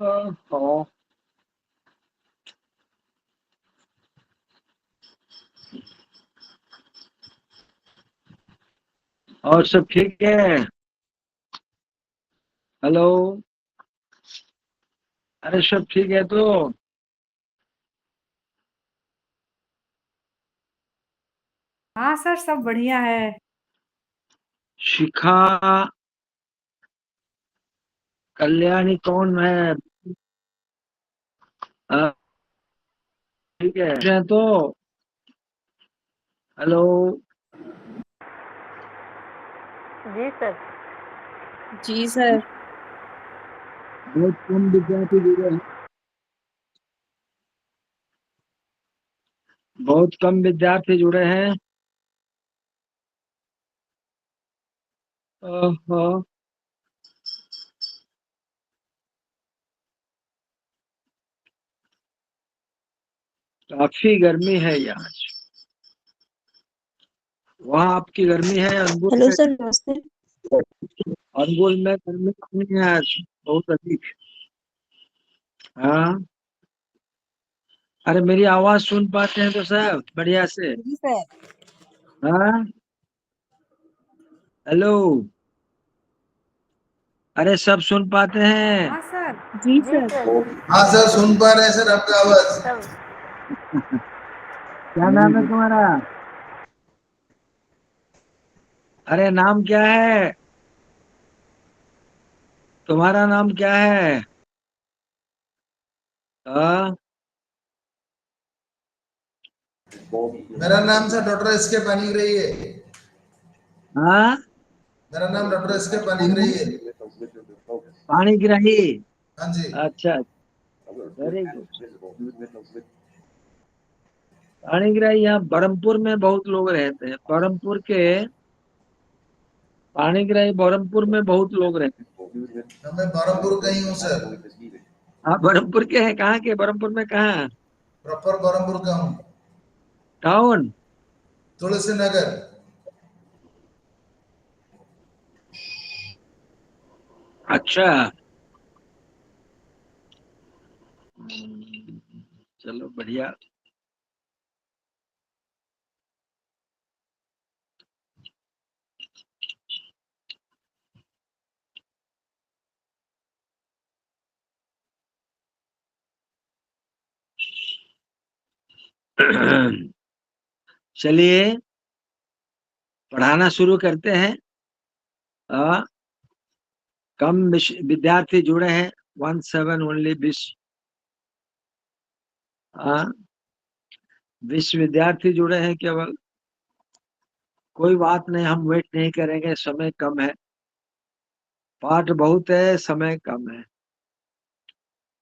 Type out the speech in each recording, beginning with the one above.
हाँ। और सब ठीक है? हेलो। अरे सब ठीक है तो? हाँ सर, सब बढ़िया है। शिखा, कल्याणी कौन है? हाँ, ठीक है तो। हेलो। जी सर। जी सर। बहुत कम विद्यार्थी जुड़े हैं। बहुत कम विद्यार्थी जुड़े हैं। हाँ। काफी गर्मी है यहाँ। वहाँ आपकी गर्मी है? अंगुल हेलो में? सर, नमस्ते। अंगुल में गर्मी नहीं है आज, बहुत अधिक। हाँ। अरे मेरी आवाज सुन पाते हैं तो सब बढ़िया से? जी सर। हाँ। हेलो। अरे सब सुन पाते हैं? हाँ सर। जी जी सर। सर। हाँ सर, सुन पा रहे हैं सर आपका आवाज। सब क्या नाम है तुम्हारा? अरे नाम क्या है? तुम्हारा नाम क्या है? हाँ। मेरा नाम सर डॉक्टर एस के पानीग्राही है। हाँ। मेरा नाम डॉक्टर एस के पानीग्राही है। पानी गिराही। हाँ जी। अच्छा, वेरी गुड। पानी गिराही यहाँ बरहमपुर में बहुत लोग रहते हैं। बरहमपुर के पानी गिराही, बरहमपुर में बहुत लोग रहते हैं। मैं बरहमपुर का ही हूँ सर। आप बरहमपुर के हैं? कहाँ के? बरहमपुर में कहाँ? प्रॉपर बरहमपुर का हूँ। टाउन? तुलसी नगर। अच्छा। चलो बढ़िया। चलिए पढ़ाना शुरू करते हैं। आ, कम विद्यार्थी जुड़े हैं। 17 ओनली 20। 20 विद्यार्थी जुड़े हैं केवल। कोई बात नहीं, हम वेट नहीं करेंगे, समय कम है। पाठ बहुत है, समय कम है।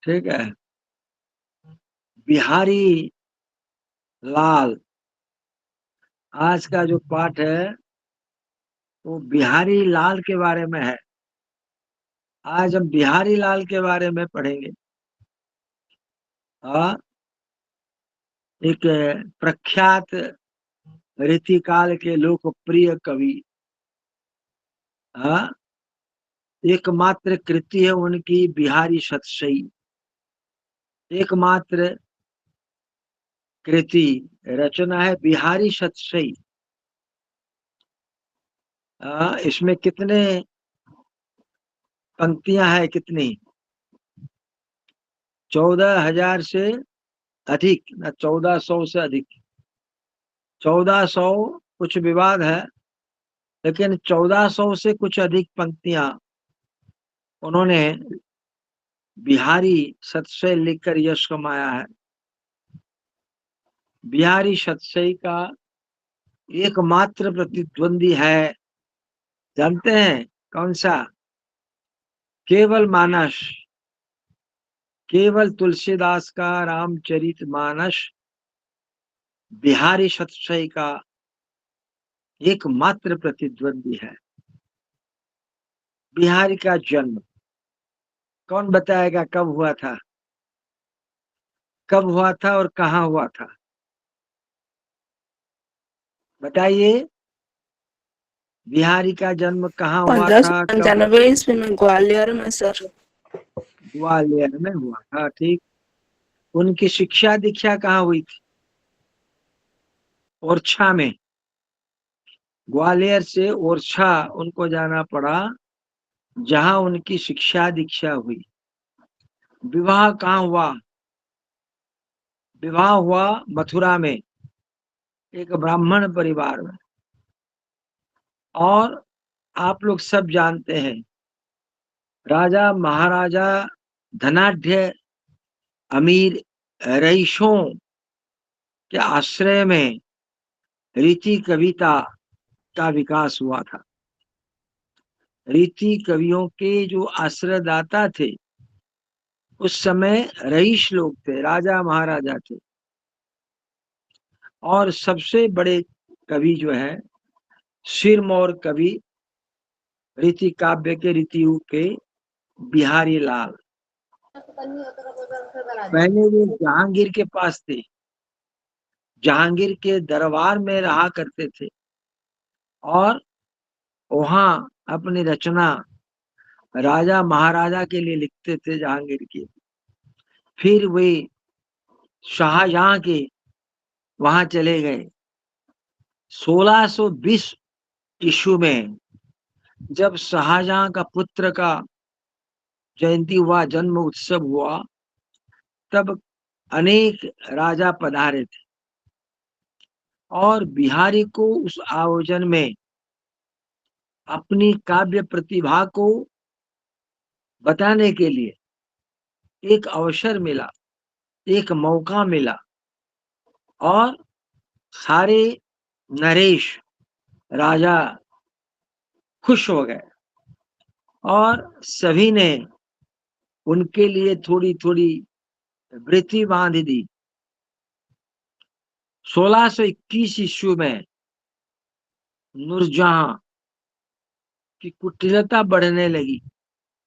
ठीक है। बिहारी लाल, आज का जो पाठ है वो बिहारी लाल के बारे में है। आज हम बिहारी लाल के बारे में पढ़ेंगे। हाँ। एक प्रख्यात रीतिकाल के लोकप्रिय कवि। हाँ। एकमात्र कृति है उनकी बिहारी सतसई। एकमात्र कृति रचना है बिहारी सतसई। इसमें कितने पंक्तियां हैं? कितनी? 14,000 से अधिक ना, 1400 से अधिक। 1400 कुछ विवाद है, लेकिन 1400 से कुछ अधिक पंक्तियां उन्होंने बिहारी सतसई लिखकर यश कमाया है। बिहारी सतसई का एकमात्र प्रतिद्वंदी है, जानते हैं कौन सा? केवल मानस। केवल तुलसीदास का रामचरितमानस बिहारी सतसई का एकमात्र प्रतिद्वंदी है। बिहारी का जन्म कौन बताएगा कब हुआ था? कब हुआ था और कहाँ हुआ था? बताइए। बिहारी का जन्म कहाँ हुआ था, कब? 1595 ईस्वी में ग्वालियर में सर। ग्वालियर में हुआ था, ठीक। उनकी शिक्षा दीक्षा कहाँ हुई थी? ओरछा में। ग्वालियर से ओरछा उनको जाना पड़ा, जहां उनकी शिक्षा दीक्षा हुई। विवाह कहाँ हुआ? विवाह हुआ मथुरा में, एक ब्राह्मण परिवार में। और आप लोग सब जानते हैं, राजा महाराजा धनाढ्य अमीर रईसों के आश्रय में रीति कविता का विकास हुआ था। रीति कवियों के जो आश्रयदाता थे, उस समय रईस लोग थे, राजा महाराजा थे। और सबसे बड़े कवि जो है, सिरमौर कवि रीति काव्य के रीतियु के बिहारी लाल। पहले वो जहांगीर के पास थे, जहांगीर के दरबार में रहा करते थे और वहां अपनी रचना राजा महाराजा के लिए लिखते थे जहांगीर की। फिर वे शाहजहां के वहां चले गए। 1620 ईस्वी में जब शाहजहां का पुत्र का जयंती हुआ, जन्म उत्सव हुआ, तब अनेक राजा पधारे थे और बिहारी को उस आयोजन में अपनी काव्य प्रतिभा को बताने के लिए एक अवसर मिला, एक मौका मिला। और सारे नरेश राजा खुश हो गए और सभी ने उनके लिए थोड़ी थोड़ी वृत्ति बांध दी। 1621 ईस्वी में नूरजहां की कुटिलता बढ़ने लगी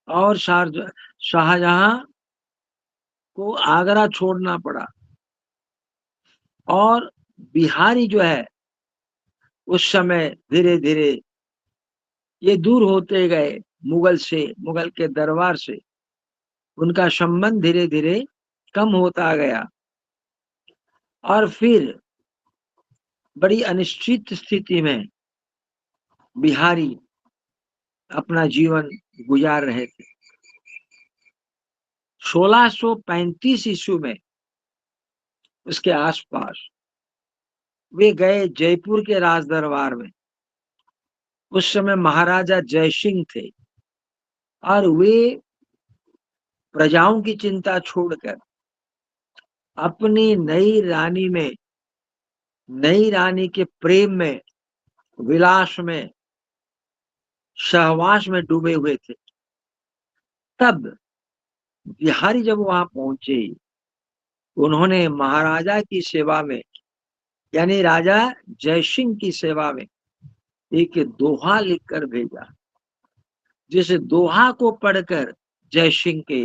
और शाहजहां को आगरा छोड़ना पड़ा। और बिहारी जो है, उस समय धीरे धीरे ये दूर होते गए मुगल से, मुगल के दरबार से उनका संबंध धीरे धीरे कम होता गया। और फिर बड़ी अनिश्चित स्थिति में बिहारी अपना जीवन गुजार रहे थे। 1635 ईस्वी में, उसके आसपास, वे गए जयपुर के राज दरबार में। उस समय महाराजा जयसिंह थे और वे प्रजाओं की चिंता छोड़कर अपनी नई रानी में, नई रानी के प्रेम में, विलास में, सहवास में डूबे हुए थे। तब बिहारी जब वहां पहुंचे, उन्होंने महाराजा की सेवा में, यानी राजा जयसिंह की सेवा में एक दोहा लिखकर भेजा, जिस दोहा को पढ़कर जयसिंह के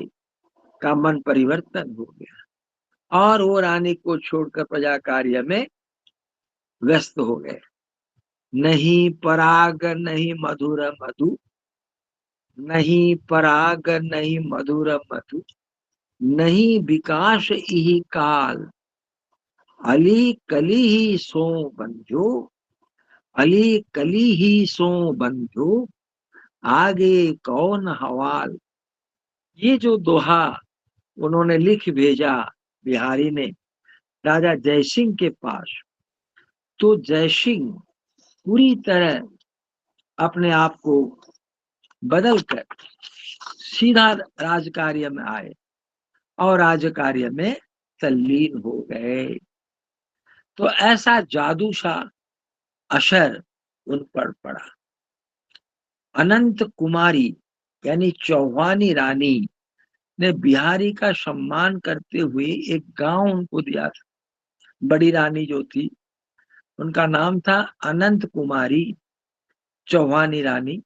का मन परिवर्तन हो गया और वो रानी को छोड़कर प्रजा कार्य में व्यस्त हो गए। नहीं पराग नहीं मधुर मधु, नहीं पराग नहीं मधुर मधु, नहीं विकास इहि काल, अली कली ही सो बंधो, अली कली ही सो बंधो, आगे कौन हवाल। ये जो दोहा उन्होंने लिख भेजा बिहारी ने राजा जयसिंह के पास, तो जयसिंह पूरी तरह अपने आप को बदलकर सीधा राजकार्य में आए और राजकार्य में तल्लीन हो गए। तो ऐसा जादू सा असर उन पर पड़ा। अनंत कुमारी यानी चौहानी रानी ने बिहारी का सम्मान करते हुए एक गांव उनको दिया था। बड़ी रानी जो थी, उनका नाम था अनंत कुमारी चौहानी रानी।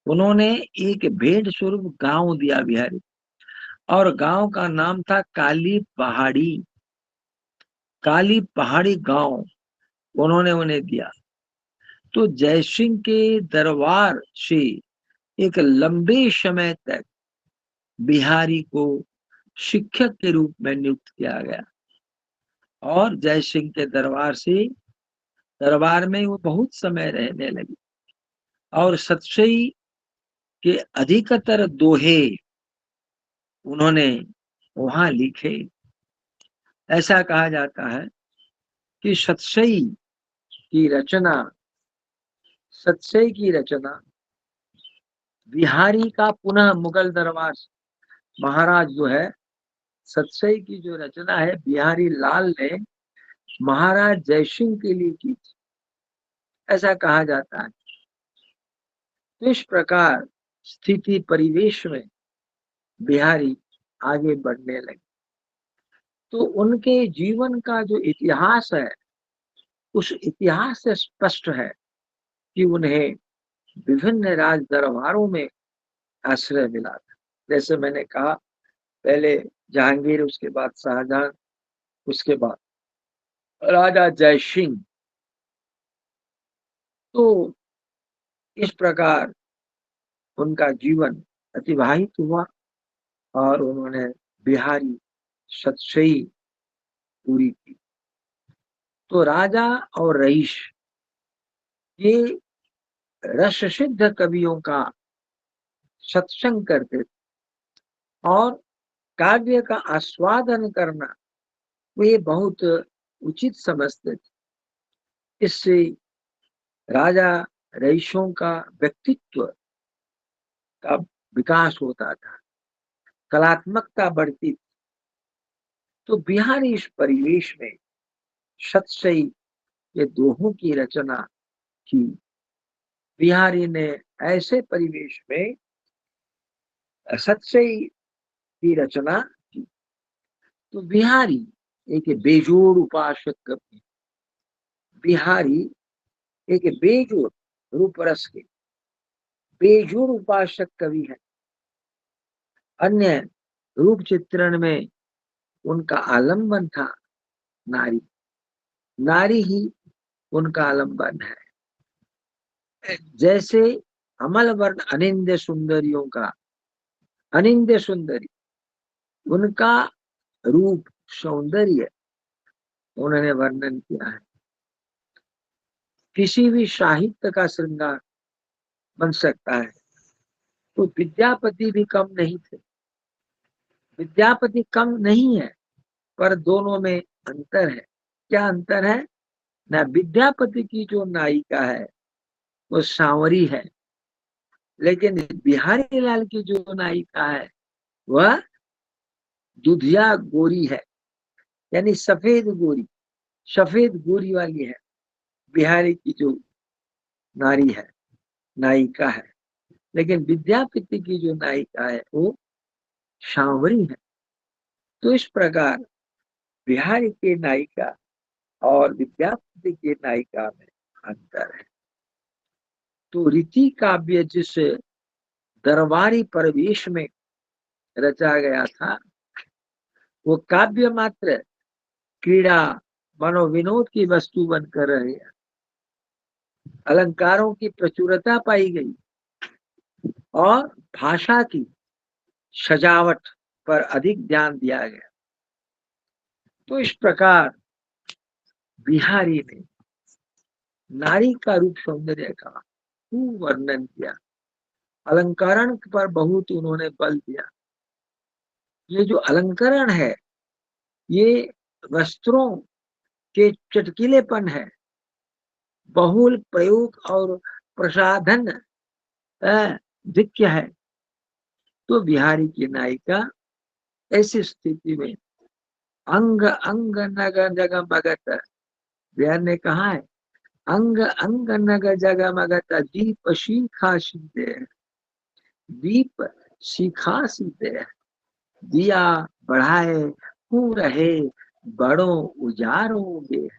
उन्होंने एक भेंट स्वरूप गांव दिया बिहारी, और गांव का नाम था काली पहाड़ी। काली पहाड़ी गांव उन्होंने उन्हें दिया। तो जयसिंह के दरबार से एक लंबे समय तक बिहारी को शिक्षक के रूप में नियुक्त किया गया और जय सिंह के दरबार में वो बहुत समय रहने लगी और सतसई के अधिकतर दोहे उन्होंने वहां लिखे। ऐसा कहा जाता है कि सतसई की रचना बिहारी का पुनः मुगल दरबार महाराज जो है, सतसई की जो रचना है बिहारी लाल ने महाराज जयसिंह के लिए की थी, ऐसा कहा जाता है। तो इस प्रकार स्थिति परिवेश में बिहारी आगे बढ़ने लगे। तो उनके जीवन का जो इतिहास है, उस इतिहास से स्पष्ट है कि उन्हें विभिन्न राज दरबारों में आश्रय मिला था। जैसे मैंने कहा, पहले जहांगीर, उसके बाद शाहजहां, उसके बाद राजा जयसिंह। तो इस प्रकार उनका जीवन अतिवाहित हुआ और उन्होंने बिहारी सतसई पूरी की। तो राजा और रईस ये रस सिद्ध कवियों का सत्संग करते थे और काव्य का आस्वादन करना वे बहुत उचित समझते थे। इससे राजा रईसों का व्यक्तित्व का विकास होता था, कलात्मकता बढ़ती थी। तो बिहारी इस परिवेश में सतसई के दोहों की रचना की। बिहारी ने ऐसे परिवेश में सतसई की रचना की। तो बिहारी एक बेजोड़ उपासक कवि, बिहारी एक बेजोड़ रूप रस के बेजोड़ उपासक कवि है। अन्य रूप चित्रण में उनका आलंबन था नारी, नारी ही उनका आलंबन है। जैसे अमल वर्ण अनिंद्य सुंदरियों का, अनिंद्य सुंदरी उनका रूप सौंदर्य उन्होंने वर्णन किया है। किसी भी साहित्य का श्रृंगार बन सकता है। तो विद्यापति भी कम नहीं थे, विद्यापति कम नहीं है, पर दोनों में अंतर है। क्या अंतर है ना? विद्यापति की जो नायिका है वो सांवरी है, लेकिन बिहारी लाल की जो नायिका है वह दुधिया गोरी है, यानी सफेद गोरी वाली है बिहारी की जो नारी है, नायिका है। लेकिन विद्यापति की जो नायिका है वो सांवरी है। तो इस प्रकार बिहारी के नायिका और विद्यापति के नायिका में अंतर है। तो रीति काव्य जिस दरबारी परिवेश में रचा गया था, वो काव्य मात्र क्रीड़ा मनोविनोद की वस्तु बनकर रहे। अलंकारों की प्रचुरता पाई गई और भाषा की सजावट पर अधिक ध्यान दिया गया। तो इस प्रकार बिहारी ने नारी का रूप सौंदर्य का खूब वर्णन किया, अलंकरण पर बहुत उन्होंने बल दिया। ये जो अलंकरण है ये वस्त्रों के चटकीलेपन है, बहुल प्रयोग और प्रसाधन दिक्य है। तो बिहारी की नायिका ऐसी स्थिति में अंग अंग नग जग मगत, बिहार ने कहा है अंग अंग नग जग मगत दीप शिखा सीते, दीप शिखा सीते, दिया बढ़ाए हूँ रहे बड़ों उजारों में।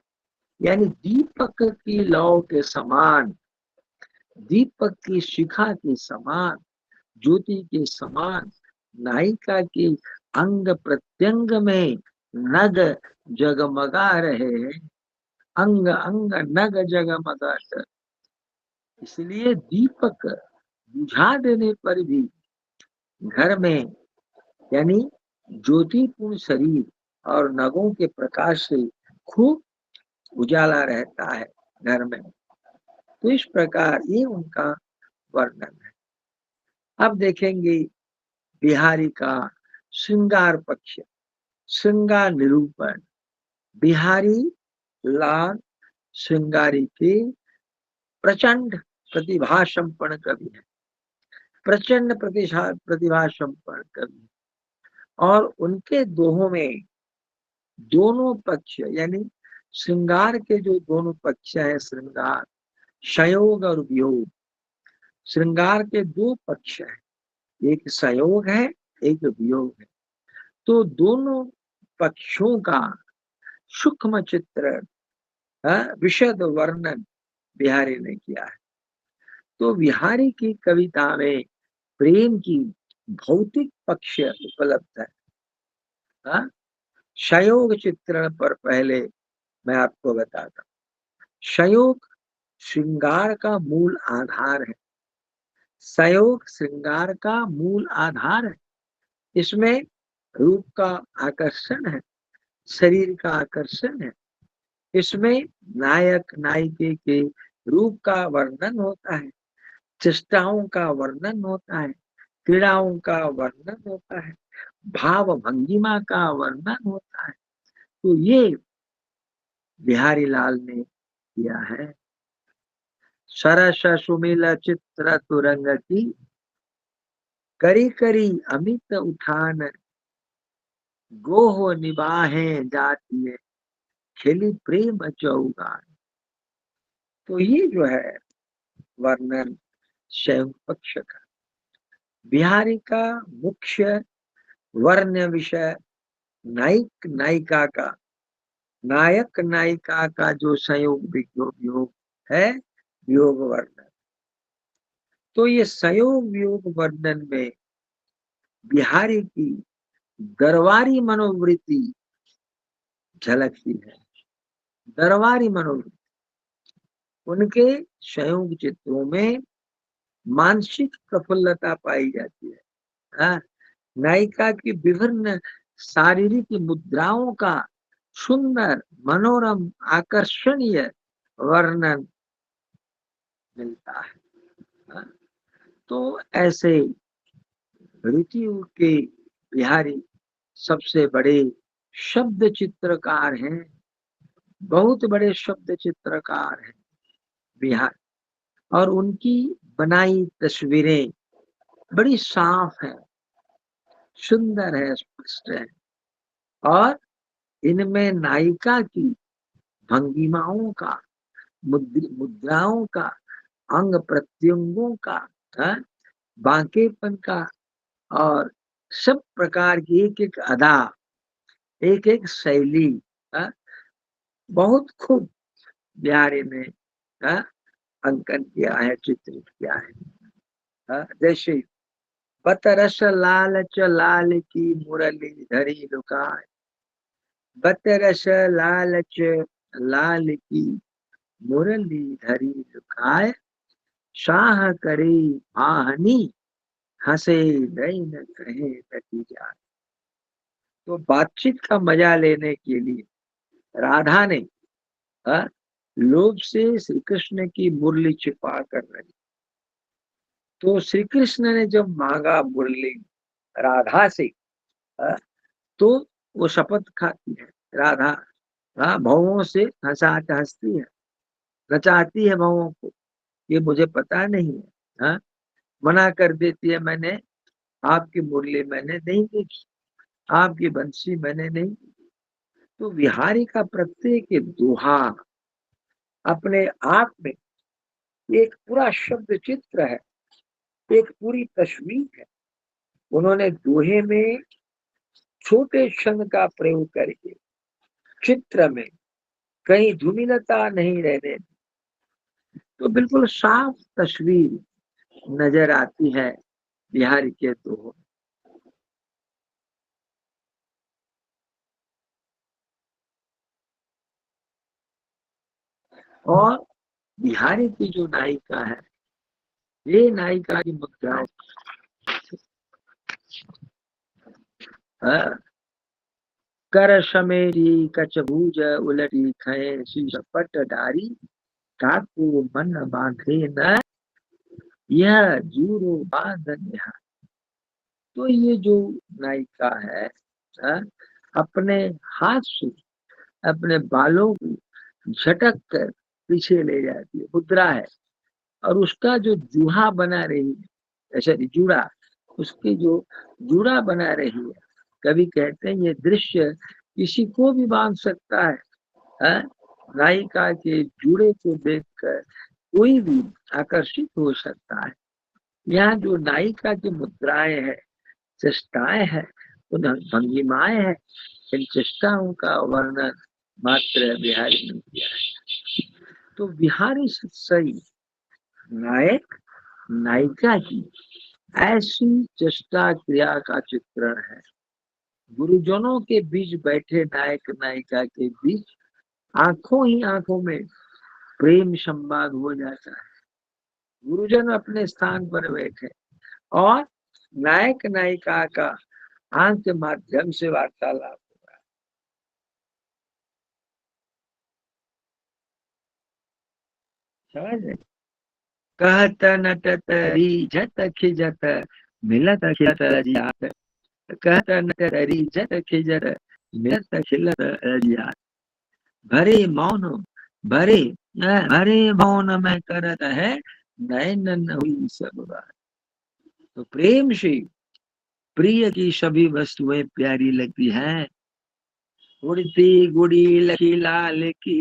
यानी दीपक की लौ के समान, दीपक की शिखा के समान, ज्योति के समान नायिका के अंग प्रत्यंग में नग जगमगा रहे हैं। अंग अंग नग जगमगा, इसलिए दीपक बुझा देने पर भी घर में यानी ज्योतिपूर्ण शरीर और नगों के प्रकाश से खूब उजाला रहता है घर में। तो इस प्रकार ये उनका वर्णन है। अब देखेंगे बिहारी का श्रृंगार पक्ष, श्रृंगार निरूपण। बिहारी लाल श्रृंगारी के प्रचंड प्रतिभा संपन्न कवि है, प्रचंड प्रतिभा संपन्न कवि। और उनके दोहों में दोनों पक्ष यानी श्रृंगार के जो दोनों पक्ष है, श्रृंगार संयोग और वियोग, श्रृंगार के दो पक्ष है, एक संयोग है एक वियोग है। तो दोनों पक्षों का सूक्ष्म चित्र विशद वर्णन बिहारी ने किया है। तो बिहारी की कविता में प्रेम की भौतिक पक्ष उपलब्ध है। संयोग चित्रण पर पहले मैं आपको बताता हूं। संयोग श्रृंगार का मूल आधार है, संयोग श्रृंगार का मूल आधार है। इसमें रूप का आकर्षण है, शरीर का आकर्षण है। इसमें नायक नायिके के रूप का वर्णन होता है, चेष्टाओं का वर्णन होता है, क्रीड़ाओं का वर्णन होता है, भाव भंगिमा का वर्णन होता है। तो ये बिहारी लाल ने किया है। सरस सुमिल चित्र तुरंग की, करी करी अमित उठान, गोह निबाहे जाती खेली प्रेम चौगान। तो ये जो है वर्णन शैव पक्ष का। बिहारी का मुख्य वर्ण विषय नायक नायिका का, नायक नायिका का जो संयोग वियोग है, वियोग वर्णन। तो ये संयोग वियोग वर्णन में बिहारी की दरबारी मनोवृत्ति झलकती है। दरबारी मनोवृत्ति उनके संयोग चित्रों में मानसिक प्रफुल्लता पाई जाती है। नायिका की विभिन्न शारीरिक मुद्राओं का सुंदर मनोरम आकर्षणीय वर्णन मिलता है। तो ऐसे ऋतु के बिहारी सबसे बड़े शब्द चित्रकार हैं, बहुत बड़े शब्द चित्रकार हैं बिहार। और उनकी बनाई तस्वीरें बड़ी साफ है, सुंदर है, स्पष्ट है। और इनमें नायिका की भंगिमाओं का, मुद्राओं का, अंग प्रत्यंगों का, बांकेपन का और सब प्रकार की एक एक अदा, एक एक शैली बहुत खूब बिहारी ने अंकन किया है, चित्रित किया है। जैसे बतरस लालच लाल की मुरली धरी लुकाए, बतरस लालच लाल की मुरली धरी लुकाए, शाह करे आहनी हंसे नैन कहे तकी जाए। तो बातचीत का मजा लेने के लिए राधा ने लोभ से श्री कृष्ण की मुरली छिपा कर रखी। तो श्री कृष्ण ने जब मांगा मुरली राधा से, तो वो शपथ खाती है राधा, भवों से हंसती है, नचाती है भवों को, ये मुझे पता नहीं है। मना कर देती है, मैंने आपकी मुरली मैंने नहीं देखी, आपकी बंसी मैंने नहीं देखी। तो बिहारी का प्रत्येक दोहा अपने आप में एक पूरा शब्द चित्र है, एक पूरी तस्वीर है। उन्होंने दोहे में छोटे क्षण का प्रयोग करके चित्र में कहीं धूमिलता नहीं रहने दी, तो बिल्कुल साफ तस्वीर नजर आती है बिहारी के दोहों। और बिहारी की जो नायिका है, ये नायिका की मुद्राओं हाँ? कर समेरी कचभुज उलटी खय शीश पट डारी काको मन बांधे न यह जूरो बांधन यहाँ। तो ये जो नायिका है, हाँ, अपने हाथ से अपने बालों को झटक कर पीछे ले जाती है, मुद्रा है। और उसका जो जूहा बना रही है, सॉरी जूड़ा, उसकी जो जूड़ा बना रही है, कभी कहते हैं ये दृश्य किसी को भी बांध सकता है, हाँ? नायिका के जूड़े को देखकर कोई भी आकर्षित हो सकता है। यहाँ जो नायिका की मुद्राएं हैं, चेष्टाएं हैं, उन भंगिमाएं हैं, इन चेष्टाओं का वर्णन मात्र बिहारी ने किया है। तो बिहारी से सही नायक नायिका की ऐसी चेष्टा क्रिया का चित्रण है। गुरुजनों के बीच बैठे नायक नायिका के बीच आंखों ही आंखों में प्रेम संवाद हो जाता है। गुरुजन अपने स्थान पर बैठे और नायक नायिका का आंख के माध्यम से वार्तालाप हो रहा है। समझ रहे? कहत नटत रीझत खिजत मिलत खिलत रजियात। कहत नटत रीझत खिजत मिलत खिलत रजियात। भरे मौन भरे भरे मौन में करत है नयन हुई सब बात। तो प्रेम से प्रिय की सभी वस्तुएं प्यारी लगती हैं। उड़ती गुड़ी लकी लाल की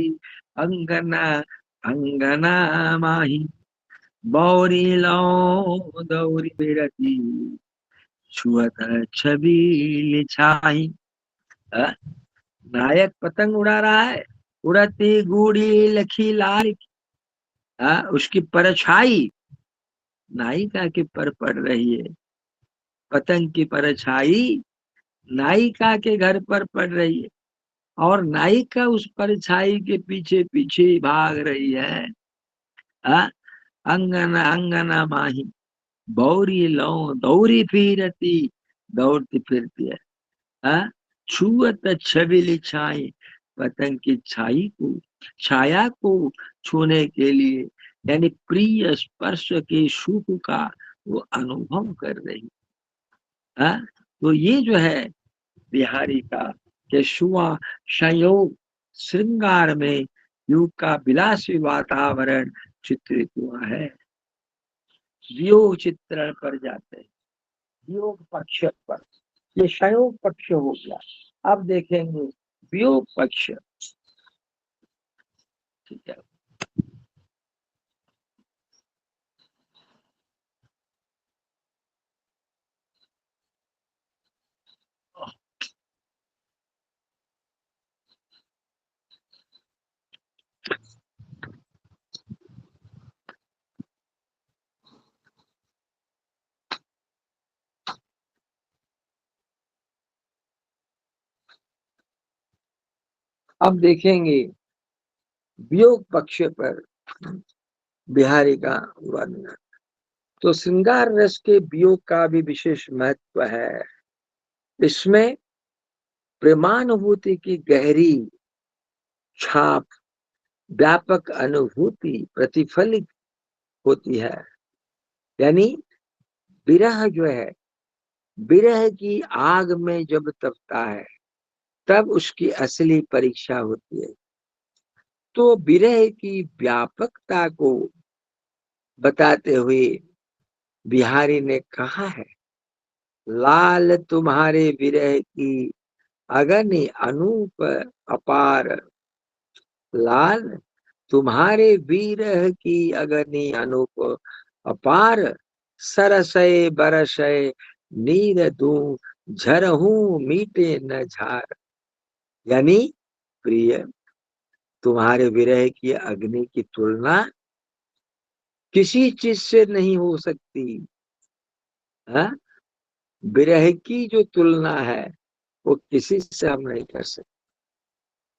अंगना अंगना माही बौरी लो दौरी बेरती छुअत छबील छाही। नायक पतंग उड़ा रहा है, उड़ती गुड़ी लखी लाल की, उसकी परछाई नायिका के पर पड़ रही है। पतंग की परछाई नायिका के घर पर पड़ रही है और नायिका उस परछाई के पीछे पीछे भाग रही है। अंगना अंगना माही बौरी लो दौरी फिरती दौड़ती फिरती है। छुअत छबिली छाई पतंग की छाया को छूने के लिए, यानी प्रिय स्पर्श के सुख का वो अनुभव कर रही है। तो ये जो है बिहारी का केशुआ संयोग श्रृंगार में युग का विलासी वातावरण चित्रित हुआ है। वियोग चित्रण पर जाते हैं, वियोग पक्ष पर। ये संयोग पक्ष हो गया। अब देखेंगे वियोग पक्ष। ठीक है, अब देखेंगे वियोग पक्ष पर बिहारी का वर्णन। तो श्रृंगार रस के वियोग का भी विशेष महत्व है। इसमें प्रेमानुभूति की गहरी छाप, व्यापक अनुभूति प्रतिफलित होती है। यानी विरह जो है, विरह की आग में जब तपता है तब उसकी असली परीक्षा होती है। तो विरह की व्यापकता को बताते हुए बिहारी ने कहा है, लाल तुम्हारे विरह की अगनी अनूप अपार। लाल तुम्हारे विरह की अगनी अनूप अपार। सरसय बरसय नीर दूं झरहूं मीटे न झार। यानी प्रिय, तुम्हारे विरह की अग्नि की तुलना किसी चीज से नहीं हो सकती। हाँ? विरह की जो तुलना है वो किसी से हम नहीं कर सकते,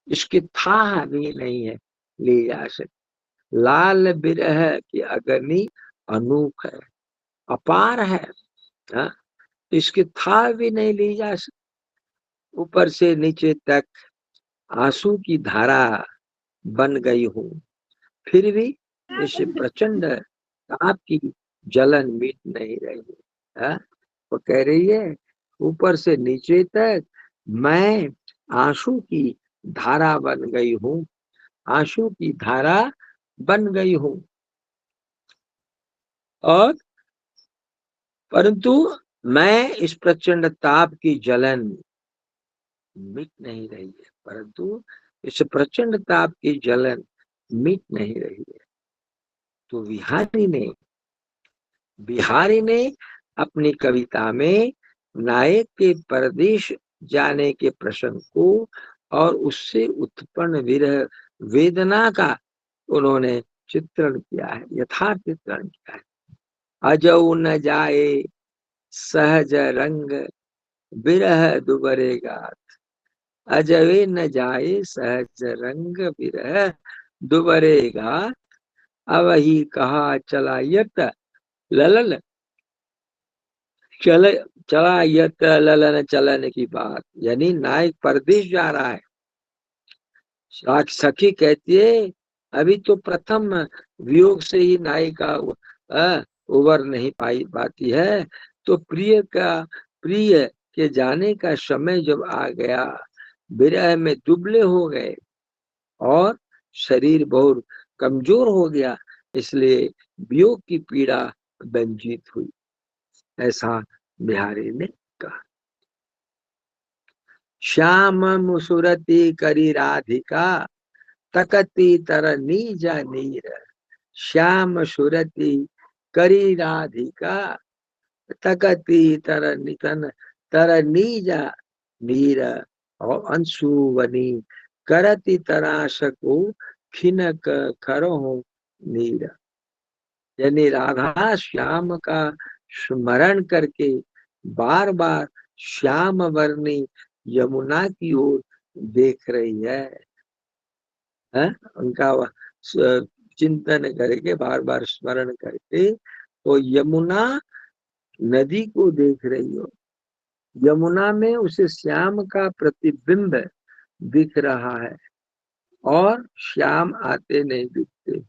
इसकी था भी नहीं है ली जा सकती। लाल विरह की अग्नि अनूप है, अपार है। हाँ? इसकी था भी नहीं ली जा सकती। ऊपर से नीचे तक आंसू की धारा बन गई हूँ, फिर भी इस प्रचंड ताप की जलन मिट नहीं रही है। वो कह रही है ऊपर से नीचे तक मैं आंसू की धारा बन गई हूँ, आंसू की धारा बन गई हूँ, और परंतु मैं इस प्रचंड ताप की जलन मिट नहीं रही है, परंतु इस प्रचंड ताप की जलन मिट नहीं रही है। तो बिहारी ने अपनी कविता में नायक के परदेश जाने के प्रसंग को और उससे उत्पन्न विरह वेदना का उन्होंने चित्रण किया है, यथार्थ चित्रण किया है। अजऊ न जाए सहज रंग विरह दुबरेगा, अजवे न जाए सहज रंग विरह दुबरेगा, अब ही कहा चलायत ललन चल चलायत ललन चलन की बात, यानी नायक परदेश जा रहा है। सखी कहती है अभी तो प्रथम वियोग से ही नायिका उबर नहीं पाती है, तो प्रिय के जाने का समय जब आ गया, विरह में दुबले हो गए और शरीर बहुत कमजोर हो गया, इसलिए वियोग की पीड़ा वंचित हुई, ऐसा बिहारी ने कहा। श्याम मुसुरती करी राधिका, तकती तर नीजा नीर, श्याम सुरती करी राधिका, तकती तर नितन तर नीजा नीर, और अंशुवनी करती तराश को खिनक करो नीर, यानी राधा श्याम का स्मरण करके बार बार श्याम वर्णी यमुना की ओर देख रही है, उनका चिंतन करके बार बार स्मरण करके तो यमुना नदी को देख रही हो, यमुना में उसे श्याम का प्रतिबिंब दिख रहा है और श्याम आते नहीं दिखते।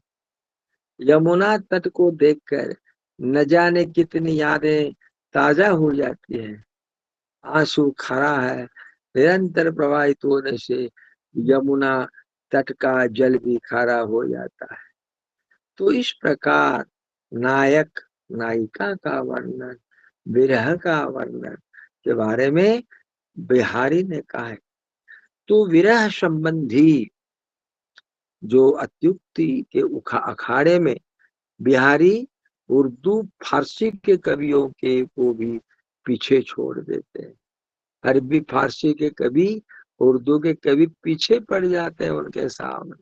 यमुना तट को देखकर न जाने कितनी यादें ताजा हो जाती हैं, आंसू खड़ा है, निरंतर प्रवाहित होने से यमुना तट का जल भी खारा हो जाता है। तो इस प्रकार नायक नायिका का वर्णन, विरह का वर्णन के बारे में बिहारी ने कहा है। तो विरह संबंधी जो अत्युक्ति के अखाड़े में बिहारी उर्दू फारसी के कवियों के को भी पीछे छोड़ देते हैं। अरबी फारसी के कवि उर्दू के कवि पीछे पड़ जाते हैं उनके सामने।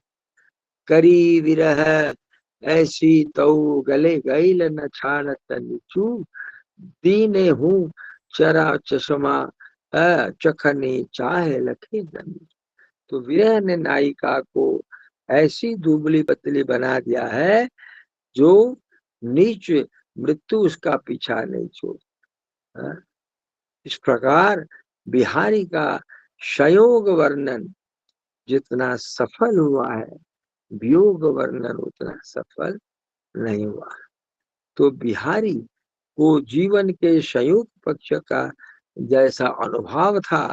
करी विरह ऐसी तो गले गईल न छाड़त नीचू, दीने हूँ चरा चश्मा चखने चाहे लखे जमी। तो विरह ने नायिका को ऐसी दुबली पतली बना दिया है जो नीच मृत्यु उसका पीछा नहीं छोड़। इस प्रकार बिहारी का संयोग वर्णन जितना सफल हुआ है, वियोग वर्णन उतना सफल नहीं हुआ। तो बिहारी को जीवन के संयोग पक्ष का जैसा अनुभव था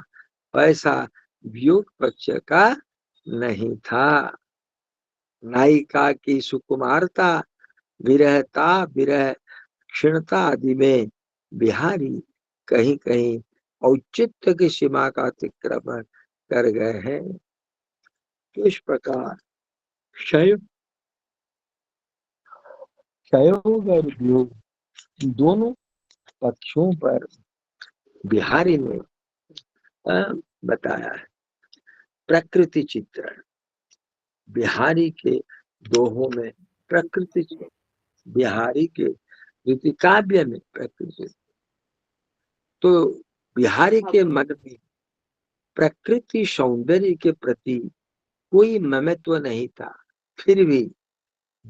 वैसा वियोग पक्ष का नहीं था। नायिका की सुकुमारता, विरहता, विरह क्षीणता आदि में बिहारी कहीं कहीं औचित्य की सीमा का अतिक्रमण कर गए हैं। तो इस प्रकार संयोग और वियोग दोनों पक्षों पर बिहारी ने बताया है। प्रकृति चित्रण बिहारी के दोहों में प्रकृति चित्रण, बिहारी के रीति काव्य में प्रकृति। तो बिहारी के मन में प्रकृति सौंदर्य के प्रति कोई ममत्व नहीं था, फिर भी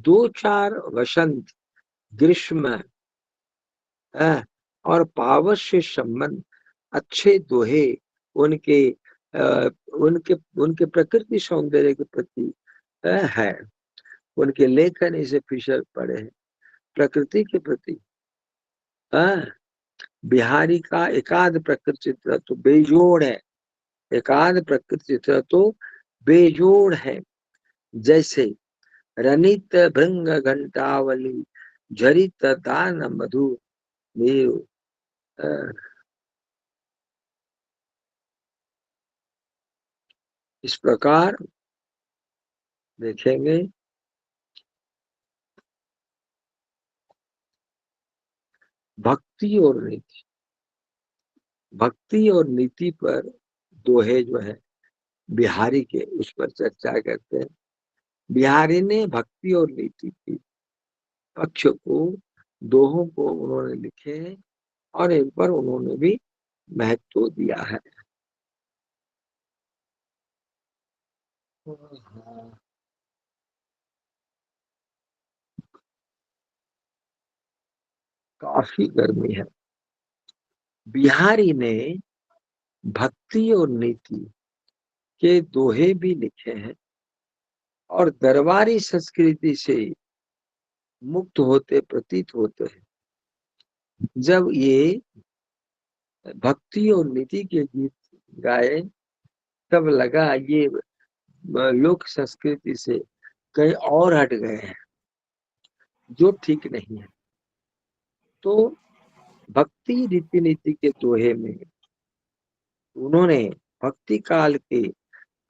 2-4 वसंत, ग्रीष्म और पावस से संबंध अच्छे दोहे उनके उनके उनके प्रकृति सौंदर्य के प्रति है। उनके लेखन इसे फिशर पड़े हैं प्रकृति के प्रति। बिहारी का एकाध प्रकृति चित्र तो बेजोड़ है, एकाध प्रकृति चित्र तो बेजोड़ है। जैसे रनित भृंग घंटावली झरित दान मधु मेरु। इस प्रकार देखेंगे भक्ति और नीति, भक्ति और नीति पर दोहे जो है बिहारी के, उस पर चर्चा करते हैं। बिहारी ने भक्ति और नीति की पक्ष को, दोहों को उन्होंने लिखे हैं और इन पर उन्होंने भी महत्व दिया है। काफी गर्मी है। बिहारी ने भक्ति और नीति के दोहे भी लिखे हैं और दरबारी संस्कृति से मुक्त होते प्रतीत होते हैं। जब ये भक्ति और नीति के गीत गाए तब लगा ये लोक संस्कृति से कहीं और हट गए हैं, जो ठीक नहीं है। तो भक्ति रीति नीति के दोहे में उन्होंने भक्ति काल के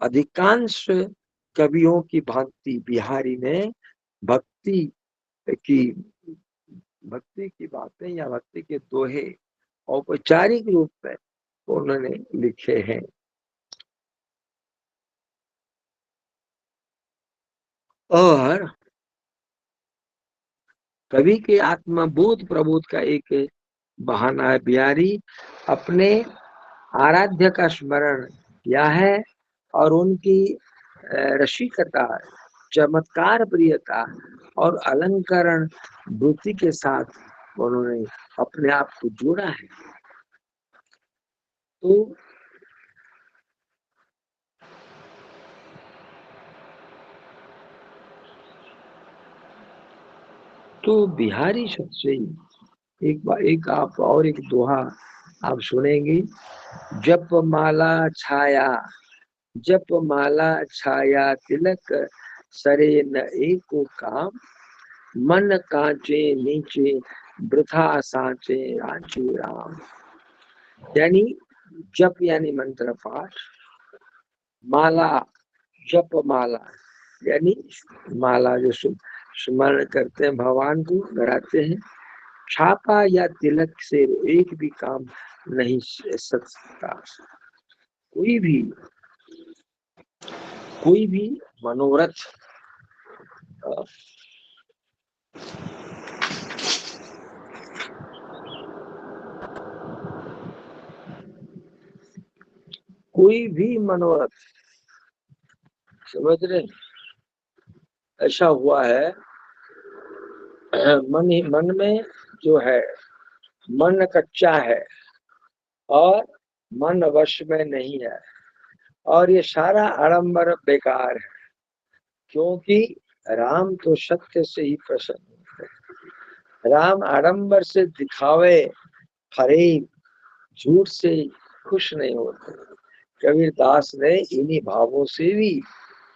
अधिकांश कवियों की भांति बिहारी ने भक्ति की बातें या भक्ति के दोहे औपचारिक रूप में उन्होंने लिखे हैं। और कवि के आत्मबोध प्रबोध का एक बहाना है। बिहारी अपने आराध्य का स्मरण किया है और उनकी रसिकता, चमत्कार प्रियता और अलंकरण वृत्ति के साथ उन्होंने अपने आप को जोड़ा है। तो बिहारी शब्द से एक आप और एक दोहा आप सुनेंगे। जप माला छाया तिलक सरे न एको काम, मन कांचे नीचे वृथा साचे रांचे राम। यानी जप यानी मंत्र पाठ, माला जप माला यानी माला जो स्मरण करते हैं, भगवान को कराते हैं। छापा या तिलक से एक भी काम नहीं सकता। कोई भी मनोरथ समझ रहे, ऐसा हुआ है। मन में जो है, मन कच्चा है और मन वश में नहीं है, और ये सारा आडंबर बेकार है, क्योंकि राम तो सत्य से ही प्रसन्न होते हैं। राम आडंबर से, दिखावे फरेब, झूठ से खुश नहीं होते। कबीर दास ने इन्हीं भावों से भी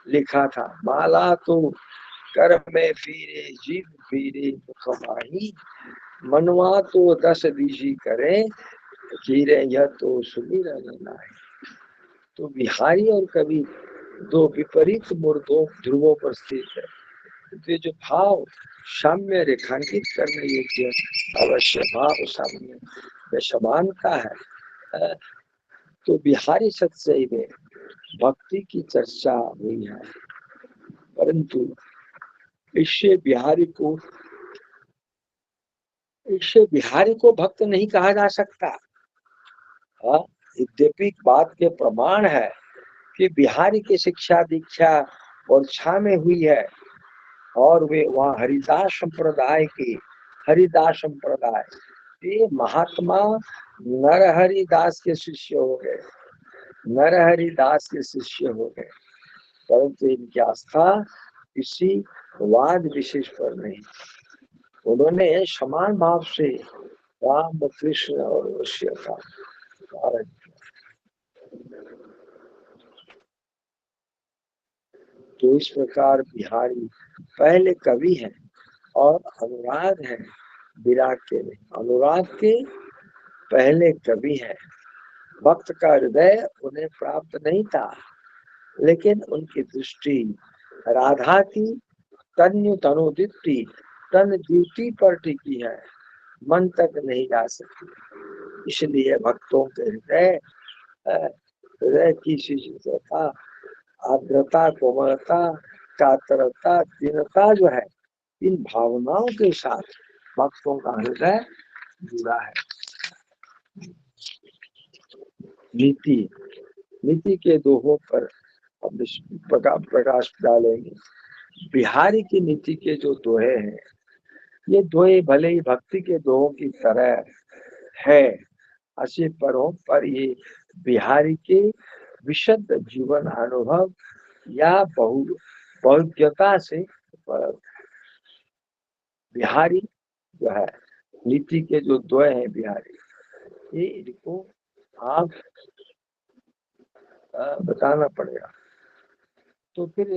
लिखा था। माला तो कर में फिरे जीव फिरे मुख माही, मनवा तो 10 बीजी करे कीरे यह तो सुमिरन नाहि। तो बिहारी और कवि दो विपरीत मूर्धों ध्रुवों पर स्थित है। तो जो भाव साम्य रेखांकित करने योग्य अवश्य भाव साम्य समान का है। तो बिहारी सत्सई में भक्ति की चर्चा हुई है, परंतु इससे बिहारी को भक्त नहीं कहा जा सकता। यद्यपि बात के प्रमाण है कि बिहारी की शिक्षा दीक्षा वर्षा में हुई है और वे वहाँ हरिदास संप्रदाय ये महात्मा नरहरिदास के शिष्य हो गए। नरहरि दास के शिष्य हो गए, परंतु इनकी आस्था किसी वाद विशेष पर नहीं। उन्होंने समान भाव से राम, कृष्ण और वश्य का पालन किया। तो इस प्रकार बिहारी पहले कवि हैं और अनुराग हैं, विराट के नहीं। अनुराग के पहले कवि हैं। भक्त का हृदय उन्हें प्राप्त नहीं था, लेकिन उनकी दृष्टि राधा की तन्यु तनोदीप्ति तन द्युति पर टिकी है, मन तक नहीं जा सकती। इसलिए भक्तों के हृदय की शीतलता, आर्द्रता, कोमलता, कातरता, दीनता जो है, इन भावनाओं के साथ भक्तों का हृदय जुड़ा है। नीति, नीति के दोहों पर हम प्रकाश डालेंगे। बिहारी की नीति के जो दोहे हैं, ये दोहे भले ही भक्ति के दोहों की तरह है, अच्छे परों पर ये बिहारी के विशुद्ध जीवन अनुभव या बहुज्ञता से बिहारी जो है, नीति के जो दोहे हैं बिहारी, ये इनको आप बताना पड़ेगा। तो फिर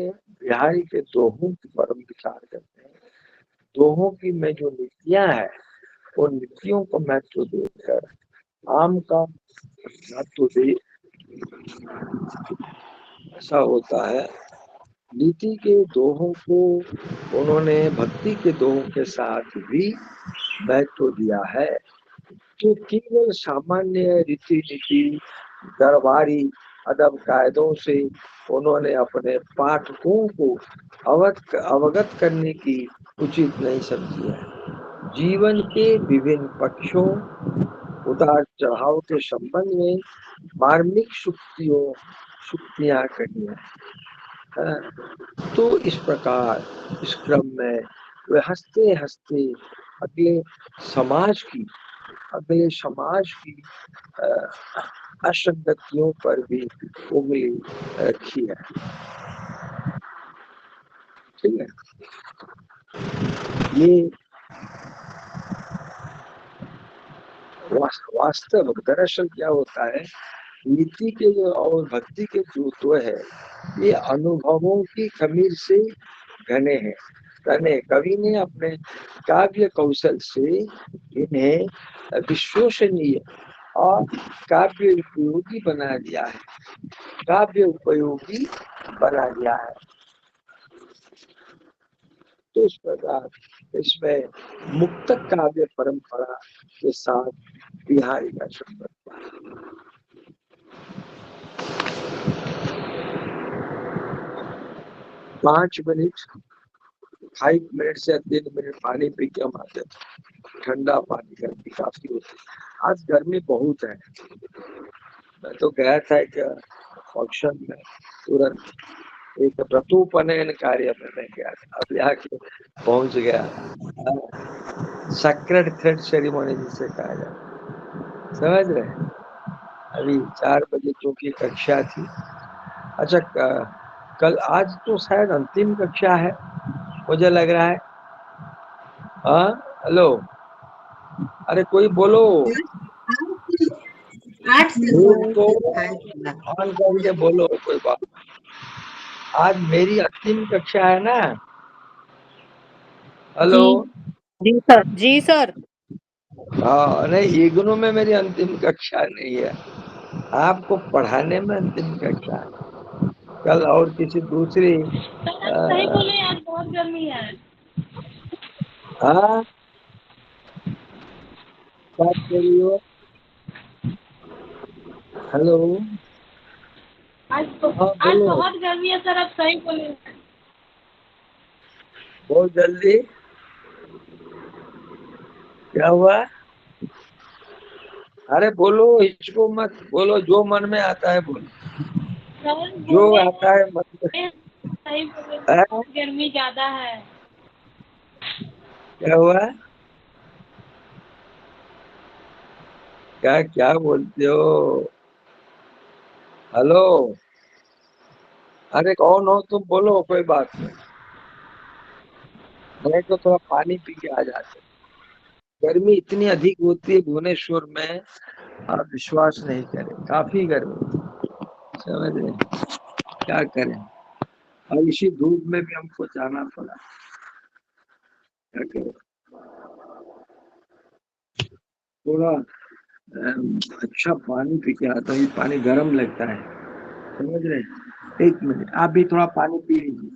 बिहारी के दोहों की परम विचार करते हैं। दोहों की में जो नीतियां है, उन नीतियों को महत्व देकर आम का महत्व दे, ऐसा होता है। नीति के दोहों को उन्होंने भक्ति के दोहों के साथ भी महत्व दिया है। तो केवल सामान्य रीति नीति, दरबारी अदब कायदों से उन्होंने अपने पाठकों को अवगत करने की उचित नहीं समझी है। जीवन के विभिन्न पक्षों, उतार चढ़ाव के संबंध में मार्मिक शुक्तियां कही है। तो इस प्रकार इस क्रम में वे हंसते हंसते अगले समाज की असंगतियों पर भी उंगली रखी है। ठीक है, ये वास्तव दरअसल क्या होता है, नीति के जो और भक्ति के जो दो है, ये अनुभवों की खमीर से घने हैं। कवि ने अपने काव्य कौशल से इन्हें विश्वसनीय और काव्य उपयोगी बना दिया है। तो इस प्रकार इसमें मुक्तक काव्य परंपरा के साथ बिहारी का संबंध। 5 मिनट से 3 मिनट पानी पी के हम आते थे। ठंडा पानी, गर्मी काफी होती है। आज गर्मी बहुत है। मैं तो गया था एक फंक्शन में, तुरंत एक ऋतुपनयन कार्य में मैं गया था। अब यहाँ के पहुंच गया, सेक्रेड थ्रेड सेरेमनी जिसे कहा जाता, समझ रहे। अभी 4 बजे चूंकि कक्षा थी। अच्छा, कल आज तो शायद अंतिम कक्षा है, मुझे लग रहा है। हाँ, हेलो, अरे कोई बोलो। 8 तो ऑन करके बोलो कोई बात। आज मेरी अंतिम कक्षा है ना। हेलो जी सर। जी सर। हाँ, नहीं, इग्नू में मेरी अंतिम कक्षा नहीं है, आपको पढ़ाने में अंतिम कक्षा है। कल और किसी दूसरी सही बोले, आज बहुत गर्मी है। हाँ, बात करिए। हेलो, आज बोलो। बहुत गर्मी है सर, आप सही बोले। बहुत जल्दी क्या हुआ? अरे बोलो, इसको मत बोलो, जो मन में आता है बोलो, जो आता है मन में। सही बोले, बहुत गर्मी ज्यादा है। क्या हुआ? क्या बोलते हो? हेलो, अरे कौन हो तुम? बोलो, कोई बात नहीं। मैं तो थोड़ा पानी पी के आ जाते। गर्मी इतनी अधिक होती है भुवनेश्वर में, आप विश्वास नहीं करें, काफी गर्मी। समझ रहे हैं? क्या करें, और इसी धूप में भी हमको जाना पड़ा। क्या करें, थोड़ा अच्छा पानी पी के आता हूँ। ये पानी गर्म लगता है, समझ रहे हैं? एक मिनट, आप भी थोड़ा पानी पी लीजिए।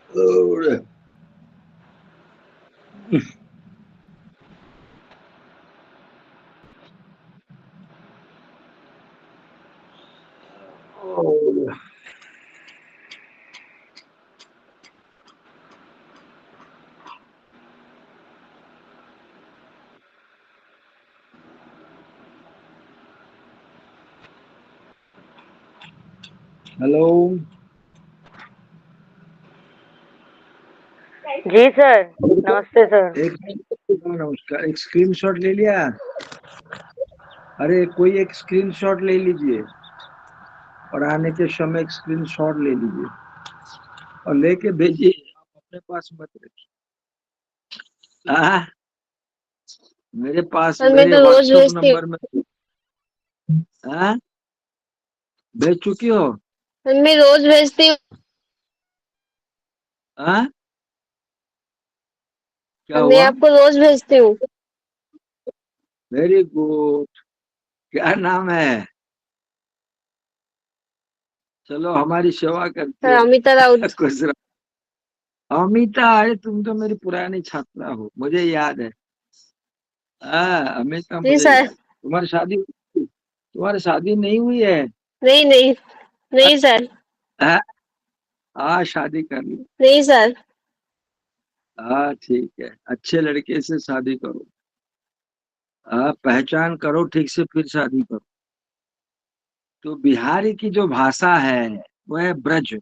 और हेलो, जी सर, नमस्ते सर। एक नमस्कार। एक स्क्रीनशॉट ले लिया? अरे कोई एक स्क्रीनशॉट ले लीजिए, और आने के समय एक स्क्रीनशॉट ले लीजिए और लेके भेजिए। आप अपने पास मत रखिए। हाँ, मेरे पास, सर मैं मेरे तो रोज व्हाट्सएप भेजती हूँ। नंबर में। हाँ, भेज चुकी हो? सर मैं रोज भेजती हूँ। हाँ, क्या सर मैं हुआ? आपको रोज भेजती हूँ। Very good. क्या नाम है? चलो, हमारी सेवा करती सर हो। अमिता राउत। खुश रहो। अमिता, अरे तुम तो मेरी पुरानी छात्रा हो, मुझे याद है। हाँ, अमिता, जी मुझे सर। याद। तुम्हारी शादी नहीं हुई है? नहीं नहीं, नहीं सर। हाँ, हाँ, शादी कर ली। नहीं सर। हाँ, ठीक है, अच्छे लड़के से शादी करो। हाँ, पहचान करो ठीक से, फिर शादी करो। तो बिहारी की जो भाषा है वो है ब्रज।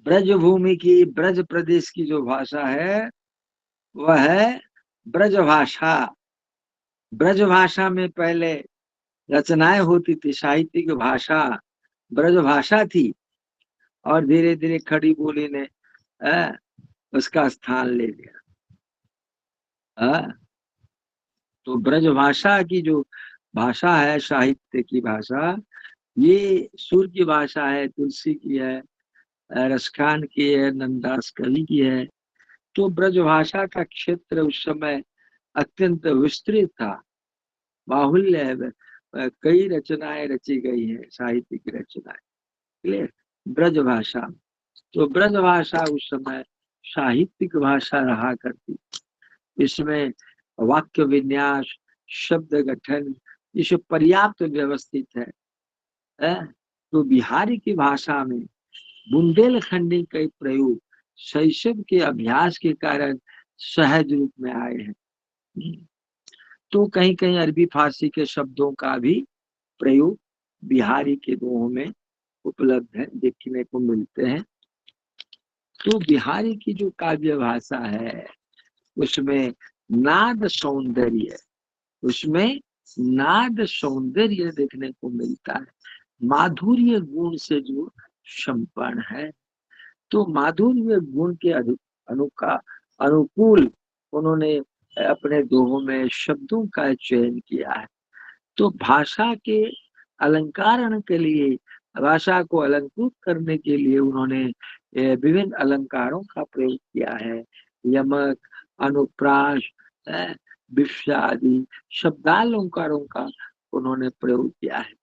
ब्रज भूमि की, ब्रज प्रदेश की जो भाषा है वह है ब्रज भाषा। ब्रज भाषा में पहले रचनाएं होती थी, साहित्यिक भाषा ब्रज भाषा थी। और धीरे धीरे खड़ी बोली ने उसका स्थान ले लिया। तो ब्रज भाषा की जो भाषा है, साहित्य की भाषा, ये सुर की भाषा है, तुलसी की है, रसखान की है, नंददास कवि की है। तो ब्रज भाषा का क्षेत्र उस समय अत्यंत विस्तृत था, बाहुल्य है। कई रचनाएं रची गई है, साहित्यिक रचनाएं। क्लियर? ब्रज भाषा। तो ब्रज भाषा उस समय साहित्यिक भाषा रहा करती। इसमें वाक्य विन्यास, शब्द गठन ये सब पर्याप्त व्यवस्थित है। तो बिहारी की भाषा में बुंदेलखंडी के प्रयोग शैशव के अभ्यास के कारण सहज रूप में आए हैं। तो कहीं कहीं अरबी फारसी के शब्दों का भी प्रयोग बिहारी के दोहों में उपलब्ध है, देखने को मिलते हैं। तो बिहारी की जो काव्य भाषा है उसमें नाद सौंदर्य उसमें नाद सौंदर्य देखने को मिलता है, माधुर्य गुण से जो संपन्न है। तो माधुर्य गुण के अनुकूल उन्होंने अपने दोहों में शब्दों का चयन किया है। तो भाषा के अलंकारण के लिए, भाषा को अलंकृत करने के लिए उन्होंने विभिन्न अलंकारों का प्रयोग किया है। यमक, अनुप्रास, विश्वादि शब्दालंकारों का उन्होंने प्रयोग किया है।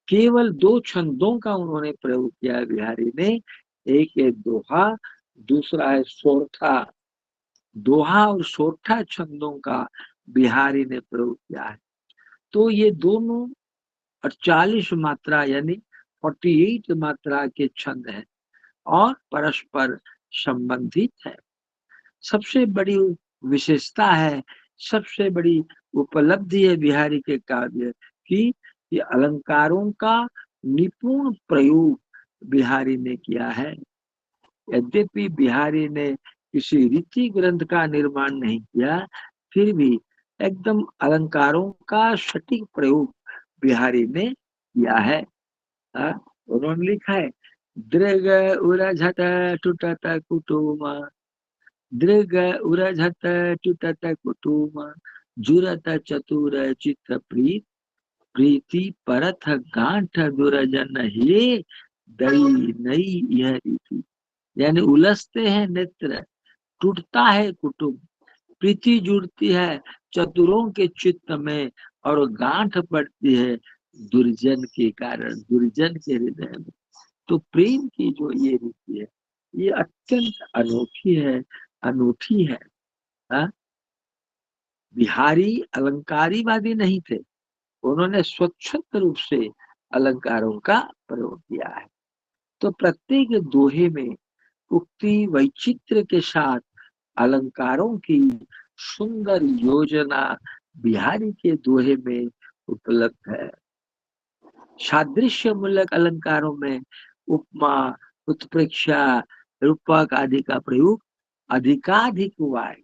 केवल 2 छंदों का उन्होंने प्रयोग किया है बिहारी ने, एक है दोहा, दूसरा है सोरठा। दोहा और सोरठा छंदों का बिहारी ने प्रयोग किया है। तो ये दोनों 48 मात्रा यानी 48 मात्रा के छंद हैं और परस्पर संबंधित है। सबसे बड़ी विशेषता है, सबसे बड़ी उपलब्धि है बिहारी के काव्य की, ये अलंकारों का निपुण प्रयोग बिहारी ने किया है। यद्यपि बिहारी ने किसी रीति ग्रंथ का निर्माण नहीं किया, फिर भी एकदम अलंकारों का सटीक प्रयोग बिहारी ने किया है। उन्होंने लिखा है, दृग उरझत टूटत कुटुम, दृग उरझत टूटत कुटुम, जुरत चतुर चित्त प्रीत, प्रीति परथ गांठ दुरजन हे, दई नई यह रीति। यानी उलझते हैं नेत्र, टूटता है कुटुंब, प्रीति जुड़ती है चतुरों के चित्त में और गांठ पड़ती है दुर्जन के कारण, दुर्जन के हृदय में। तो प्रेम की जो ये रीति है ये अत्यंत अनोखी है, अनूठी है। बिहारी अलंकारीवादी नहीं थे, उन्होंने स्वच्छंद रूप से अलंकारों का प्रयोग किया है। तो प्रत्येक दोहे में उक्ति वैचित्र के साथ अलंकारों की सुंदर योजना बिहारी के दोहे में उपलब्ध है। सादृश्य मूलक अलंकारों में उपमा, उत्प्रेक्षा, रूपक आदि का प्रयोग अधिकाधिक हुआ है।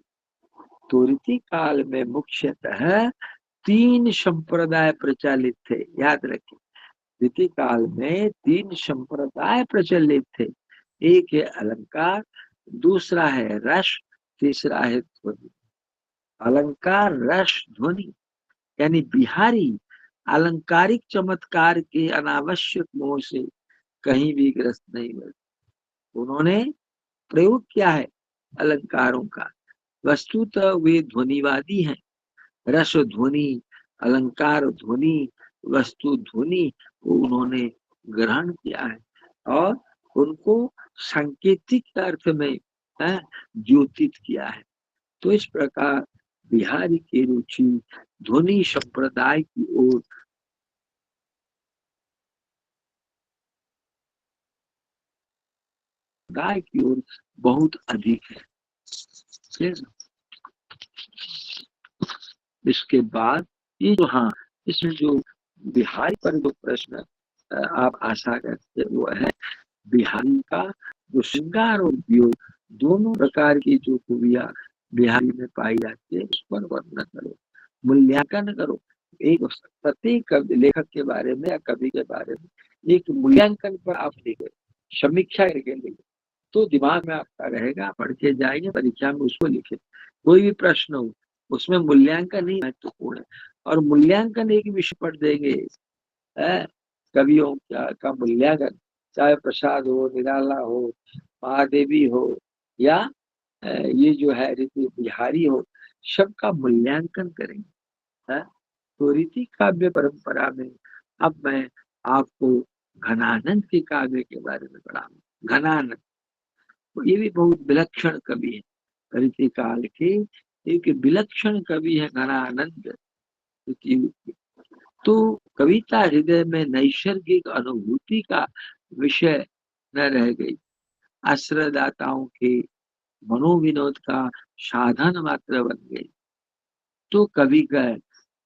तो रीति काल में मुख्यतः 3 संप्रदाय प्रचलित थे, याद रखें। रीति काल में 3 संप्रदाय प्रचलित थे, एक है अलंकार, दूसरा है रस, तीसरा है ध्वनि। अलंकार, रस, ध्वनि यानी बिहारी अलंकारिक चमत्कार के अनावश्यक मोह से कहीं भी ग्रस्त नहीं हुए। उन्होंने प्रयोग किया है अलंकारों का, वस्तुतः वे ध्वनिवादी हैं। रस ध्वनि, अलंकार ध्वनि, वस्तु ध्वनि को उन्होंने ग्रहण किया है और उनको सांकेतिक अर्थ में द्योतित किया है। तो इस प्रकार बिहारी की रुचि ध्वनि संप्रदाय की ओर बहुत अधिक है। इसके बाद ये जो, हाँ, इसमें जो बिहारी पर जो प्रश्न आप आशा करते वो है, बिहारी का जो श्रृंगार और वियोग दोनों प्रकार की जो खूबियां बिहारी में पाई जाती है उस पर वर्णन करो, मूल्यांकन करो। एक प्रत्येक लेखक के बारे में या कवि के बारे में एक मूल्यांकन पर आप लिखे, समीक्षा करके लिखे, तो दिमाग में आपका रहेगा, पढ़ के जाएंगे परीक्षा में उसको लिखे। कोई भी प्रश्न हो उसमें मूल्यांकन ही महत्वपूर्ण है, और मूल्यांकन एक विषय पढ़ देंगे, कवियों का मूल्यांकन, चाहे प्रसाद हो, निराला हो, महादेवी हो या ये जो है रीति बिहारी हो, सबका मूल्यांकन करेंगे। तो रीति काव्य परंपरा में अब मैं आपको घनानंद के काव्य के बारे में पढ़ाऊंगा। घनानंद तो ये भी बहुत विलक्षण कवि है, रीति काल के एक विलक्षण कवि है घनानंद। तो कविता हृदय में नैसर्गिक अनुभूति का विषय न रह गई, आश्रयदाताओं के मनोविनोद का साधन मात्र बन गई। तो कविगर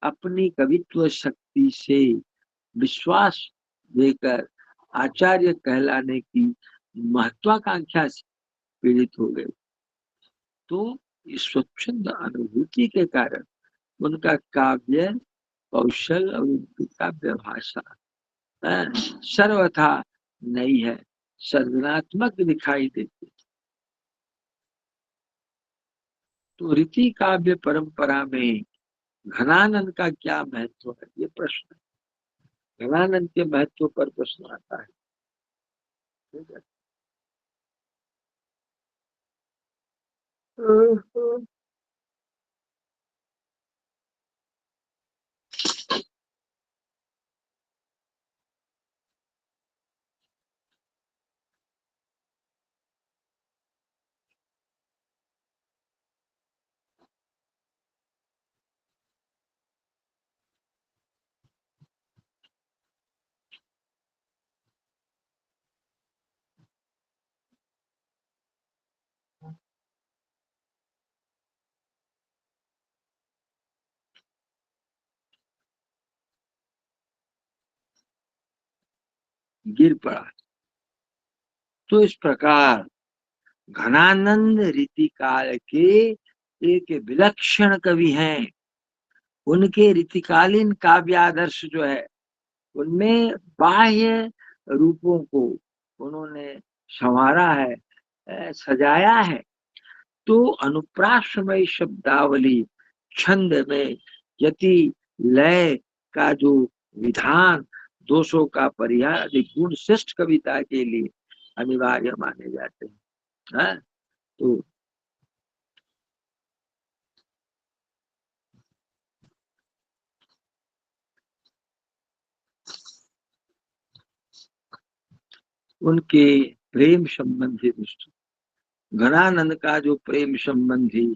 अपनी कवित्व शक्ति से विश्वास देकर आचार्य कहलाने की महत्वाकांक्षा से पीड़ित हो गए। तो इस स्वच्छंद अनुभूति के कारण उनका काव्य कौशल और उनकी काव्य भाषा सर्वथा नई है, सर्जनात्मक दिखाई देती। तो रीति काव्य परंपरा में घनानंद का क्या महत्व है, ये प्रश्न। घनानंद के महत्व पर प्रश्न आता है। ठीक है। गिर पड़ा। तो इस प्रकार घनानंद रीतिकाल के एक विलक्षण कवि हैं। उनके रीतिकालीन काव्य आदर्श जो है, उनमें बाह्य रूपों को उन्होंने संवारा है, सजाया है। तो अनुप्रासमय शब्दावली, छंद में यति लय का जो विधान, दोषों का परिहार आदि गुण श्रेष्ठ कविता के लिए अनिवार्य माने जाते हैं। तो उनके प्रेम संबंधी दृष्टि, घनानंद का जो प्रेम संबंधी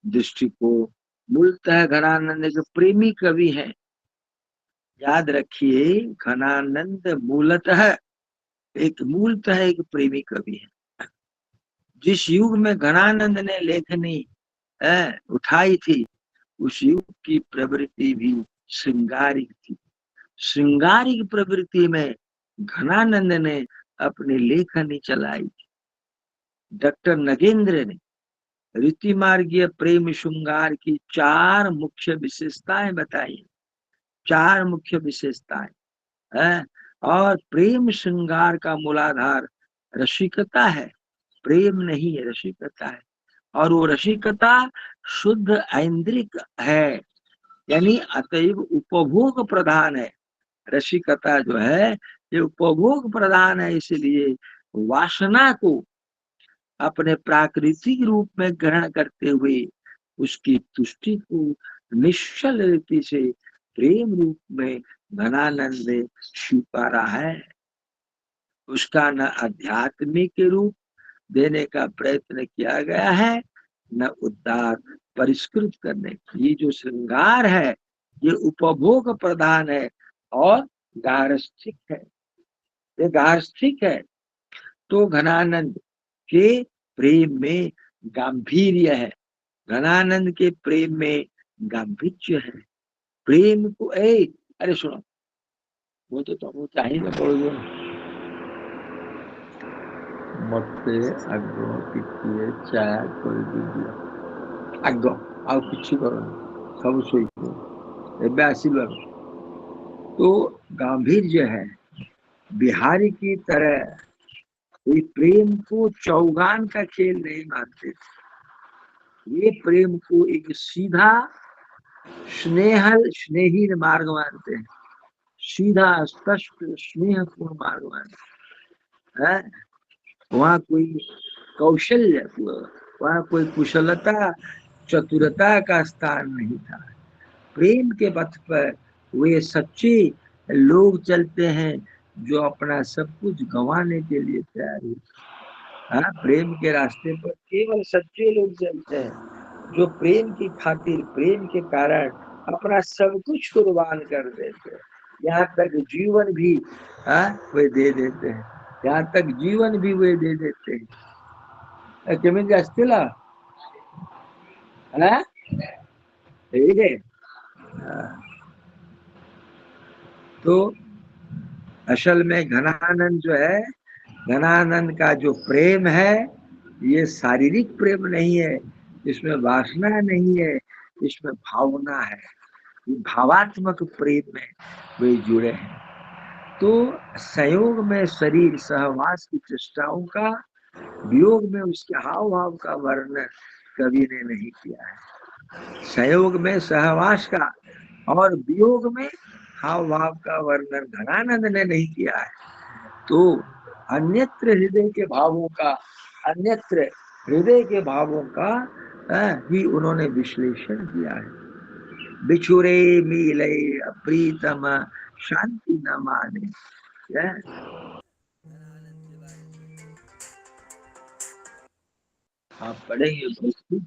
दृष्टि को, मूलतः घनानंद एक प्रेमी कवि है। याद रखिए, घनानंद मूलतः एक प्रेमी कवि है। जिस युग में घनानंद ने लेखनी उठाई थी, उस युग की प्रवृत्ति भी श्रृंगारिक थी। श्रृंगारिक प्रवृत्ति में घनानंद ने अपनी लेखनी चलाई। डॉक्टर नगेंद्र ने रीतिमार्गीय प्रेम श्रृंगार की 4 मुख्य विशेषताएं बताई। 4 मुख्य विशेषताएं है। और प्रेम श्रृंगार का मूलाधार रसिकता है, प्रेम नहीं है, रसिकता है। और वो रसिकता शुद्ध ऐन्द्रिक है, यानी अतएव उपभोग प्रधान है। रसिकता जो है ये उपभोग प्रधान है, इसलिए वासना को अपने प्राकृतिक रूप में ग्रहण करते हुए उसकी तुष्टि को निश्चल रीति से प्रेम रूप में घनानंद ने स्वीकारा है। उसका न आध्यात्मिक रूप देने का प्रयत्न किया गया है, न उद्धार परिष्कृत करने। ये जो श्रृंगार है ये उपभोग प्रधान है और गारस्थिक है, ये गारस्थिक है। तो घनानंद के प्रेम में गांभीर्य है, घनानंद के प्रेम में गांभीर्य है। प्रेम को अरे सुनो, वो तो चाहिए ना बोलो मते आगो किए चाय कर दीजिए आगो आउ किसी करो सब सोई एबे आशीर्वाद। तो गांभीर्य है। बिहारी की तरह ये प्रेम को चौगान का खेल नहीं मानते। ये प्रेम को एक सीधा स्नेही मार्ग मानते हैं, सीधा स्पष्ट स्नेहपूर्ण मार्ग मानते हैं। वहाँ कोई कौशल्य, वहाँ कोई कुशलता चतुरता का स्थान नहीं था। प्रेम के पथ पर वे सच्चे लोग चलते हैं जो अपना सब कुछ गंवाने के लिए तैयार है। प्रेम के रास्ते पर केवल सच्चे लोग चलते हैं जो प्रेम की खातिर, प्रेम के कारण अपना सब कुछ कुर्बान कर देते हैं, यहाँ तक जीवन भी वे दे देते हैं, यहाँ तक जीवन भी वे दे देते हैं। किमिन जास्तिला ठीक है। तो असल में घनानंद जो है, घनानंद का जो प्रेम है ये शारीरिक प्रेम नहीं है, इसमें वासना नहीं है, इसमें भावना है, भावात्मक प्रेम में वे जुड़े हैं। तो संयोग में शरीर सहवास की चेष्टाओं का, वियोग में उसके हाव भाव का वर्णन कवि ने नहीं किया है। संयोग में सहवास का और वियोग में हाव भाव का वर्णन घनानंद ने नहीं किया है। तो अन्यत्र हृदय के भावों का, अन्यत्र हृदय के भावों का भी उन्होंने विश्लेषण किया है। बिछुरे मिले प्रीतम शांति न माने। आप पढ़ेंगे दोस्तों।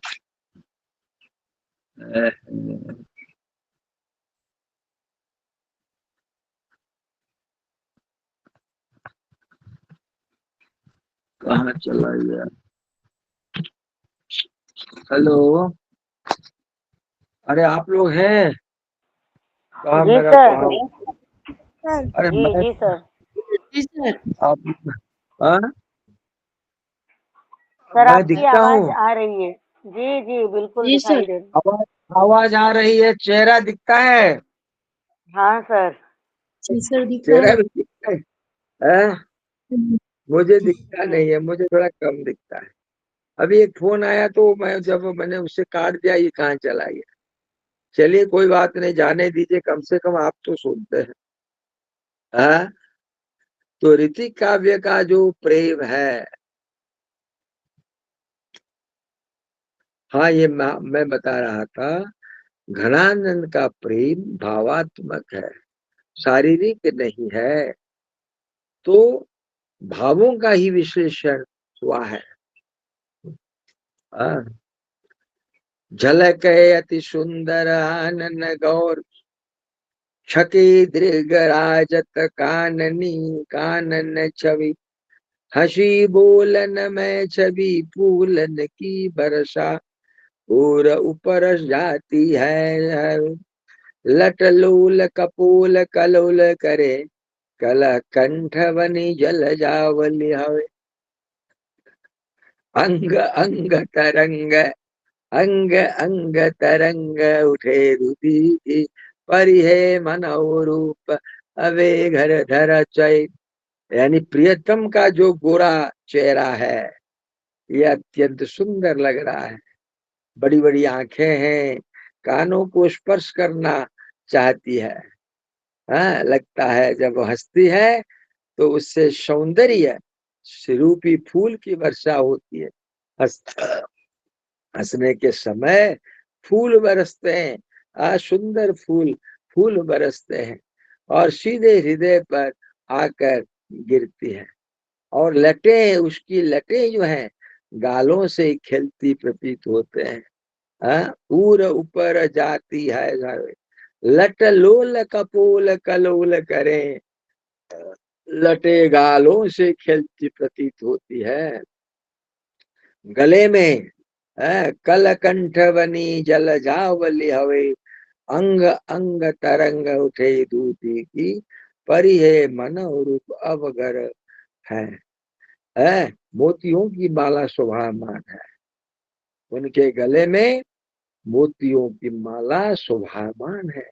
कहाँ चला गया? हेलो, अरे आप लोग हैं कहाँ? जी मेरा सर। कहाँ? अरे जी मैं जी सर। जी सर। आप सर मैं आपकी दिखता आवाज हूँ? आ रही है। जी जी बिल्कुल जी दिखाई सर। दे रही। आवाज आवाज आ रही है, चेहरा दिखता है? हाँ सर। जी सर दिख रहा चेहरा है। भी दिखता है? मुझे दिखता नहीं है, मुझे थोड़ा कम दिखता है। अभी एक फोन आया तो मैंने उससे काट दिया, ये कहाँ चला गया। चलिए कोई बात नहीं, जाने दीजिए, कम से कम आप तो सुनते हैं। तो ऋतिक काव्य का जो प्रेम है, हाँ ये मैं बता रहा था, घनानंद का प्रेम भावात्मक है, शारीरिक नहीं है। तो भावों का ही विश्लेषण हुआ है। झलक अति सुंदर आनन गौर छके दीर्घ राजत काननी कानन छवि हसी बोलन में छवि फूलन की बरसा और ऊपर जाती है लट लोल कपोल कलोल करे कल कंठ बनी जल जावली हवे अंग अंग तरंग अंग अंग तरंग उठे रुधि परिहे मनौ रूप अवे घर धर चै। यानी प्रियतम का जो गोरा चेहरा है ये अत्यंत सुंदर लग रहा है, बड़ी बड़ी आंखें हैं, कानों को स्पर्श करना चाहती है। लगता है जब वो हंसती है तो उससे सौंदर्य रूपी फूल की वर्षा होती है। हंसने के समय फूल बरसते हैं, सुंदर फूल फूल बरसते हैं और सीधे हृदय पर आकर गिरती है। और लटें, उसकी लटें जो हैं गालों से खेलती प्रतीत होते हैं। पूर ऊपर जाती है लट लोल कपोल कलोल करें, लटे गालों से खेलती प्रतीत होती है। गले में कल कंठ बनी जल जावली हवे अंग अंग तरंग उठे दूती की परिहे मन रूप अवगर है। मोतियों की माला शोभामान है, उनके गले में मोतियों की माला शोभामान है।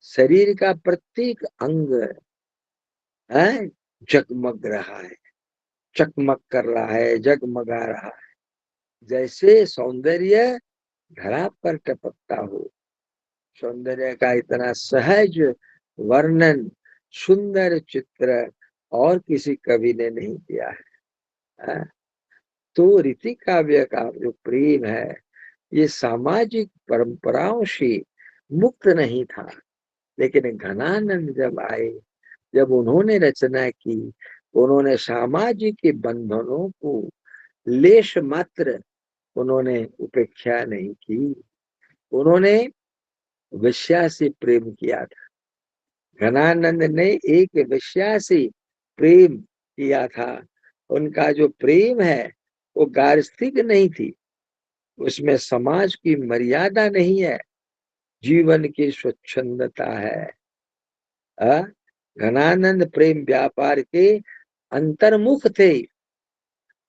शरीर का प्रत्येक अंग जगमग रहा है, चकमक कर रहा है, जगमगा रहा है, जैसे सौंदर्य धरा पर टपकता हो। सौंदर्य का इतना सहज वर्णन, सुंदर चित्र और किसी कवि ने नहीं किया है। तो ऋतिक काव्य का जो प्रेम है ये सामाजिक परंपराओं से मुक्त नहीं था, लेकिन घनानंद जब आए, जब उन्होंने रचना की, उन्होंने सामाजिक बंधनों को लेश मात्र उन्होंने उपेक्षा नहीं की। उन्होंने वेश्या से प्रेम किया था। घनानंद ने एक वेश्या से प्रेम किया था। उनका जो प्रेम है वो गार्हस्थ्यिक नहीं थी, उसमें समाज की मर्यादा नहीं है, जीवन की स्वच्छंदता है। घनानंद प्रेम व्यापार के अंतर्मुख थे,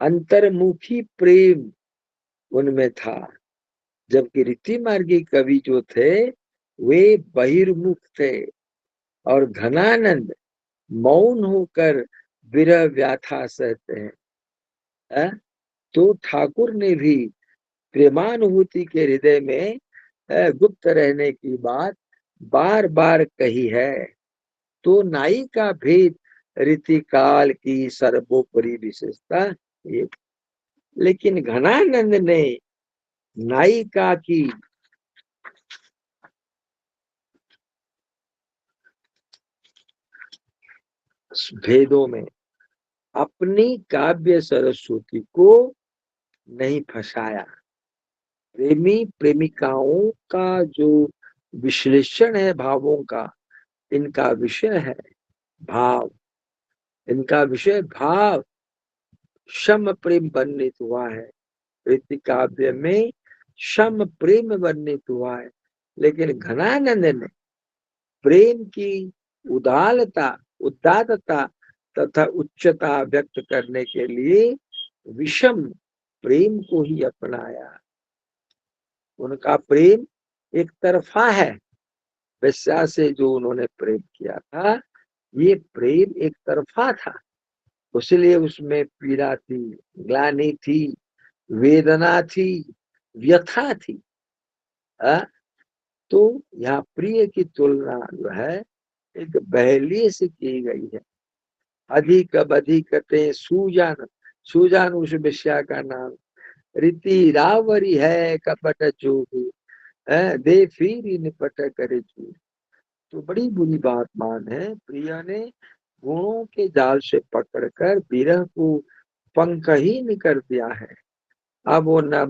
अंतर्मुखी प्रेम उनमें था, जबकि रीति मार्गी कवि जो थे वे बहिर्मुख थे। और घनानंद मौन होकर विरह व्याथा सहते हैं। तो ठाकुर ने भी प्रेमानुभूति के हृदय में गुप्त रहने की बात बार बार कही है। तो नाई का भेद रीति काल की सर्वोपरि विशेषता ये। लेकिन घनानंद ने नायिका की भेदों में अपनी काव्य सरस्वती को नहीं फंसाया। प्रेमी प्रेमिकाओं का जो विश्लेषण है भावों का, इनका विषय है भाव, इनका विषय भाव। सम प्रेम वर्णित हुआ है रीति काव्य में, सम प्रेम वर्णित हुआ है। लेकिन घनानंद ने प्रेम की उदालता, उदात्तता तथा उच्चता व्यक्त करने के लिए विषम प्रेम को ही अपनाया। उनका प्रेम एक तरफा है। वेश्या से जो उन्होंने प्रेम किया था, ये प्रेम एक तरफा था, इसलिए उसमें पीड़ा थी, ग्लानि थी, वेदना थी, व्यथा थी। तो यहाँ प्रिय की तुलना जो है एक बहेली से की गई है। अधिक अधिकते सूजान, सूजान उस वेश्या का नाम। रीति रावरी है कपट जोगी, दे फिर निपट करे चूर। तो बड़ी बुरी बात मान है, प्रिया ने गुणों के जाल से पकड़कर विरह को पंखहीन कर दिया है। अब वो न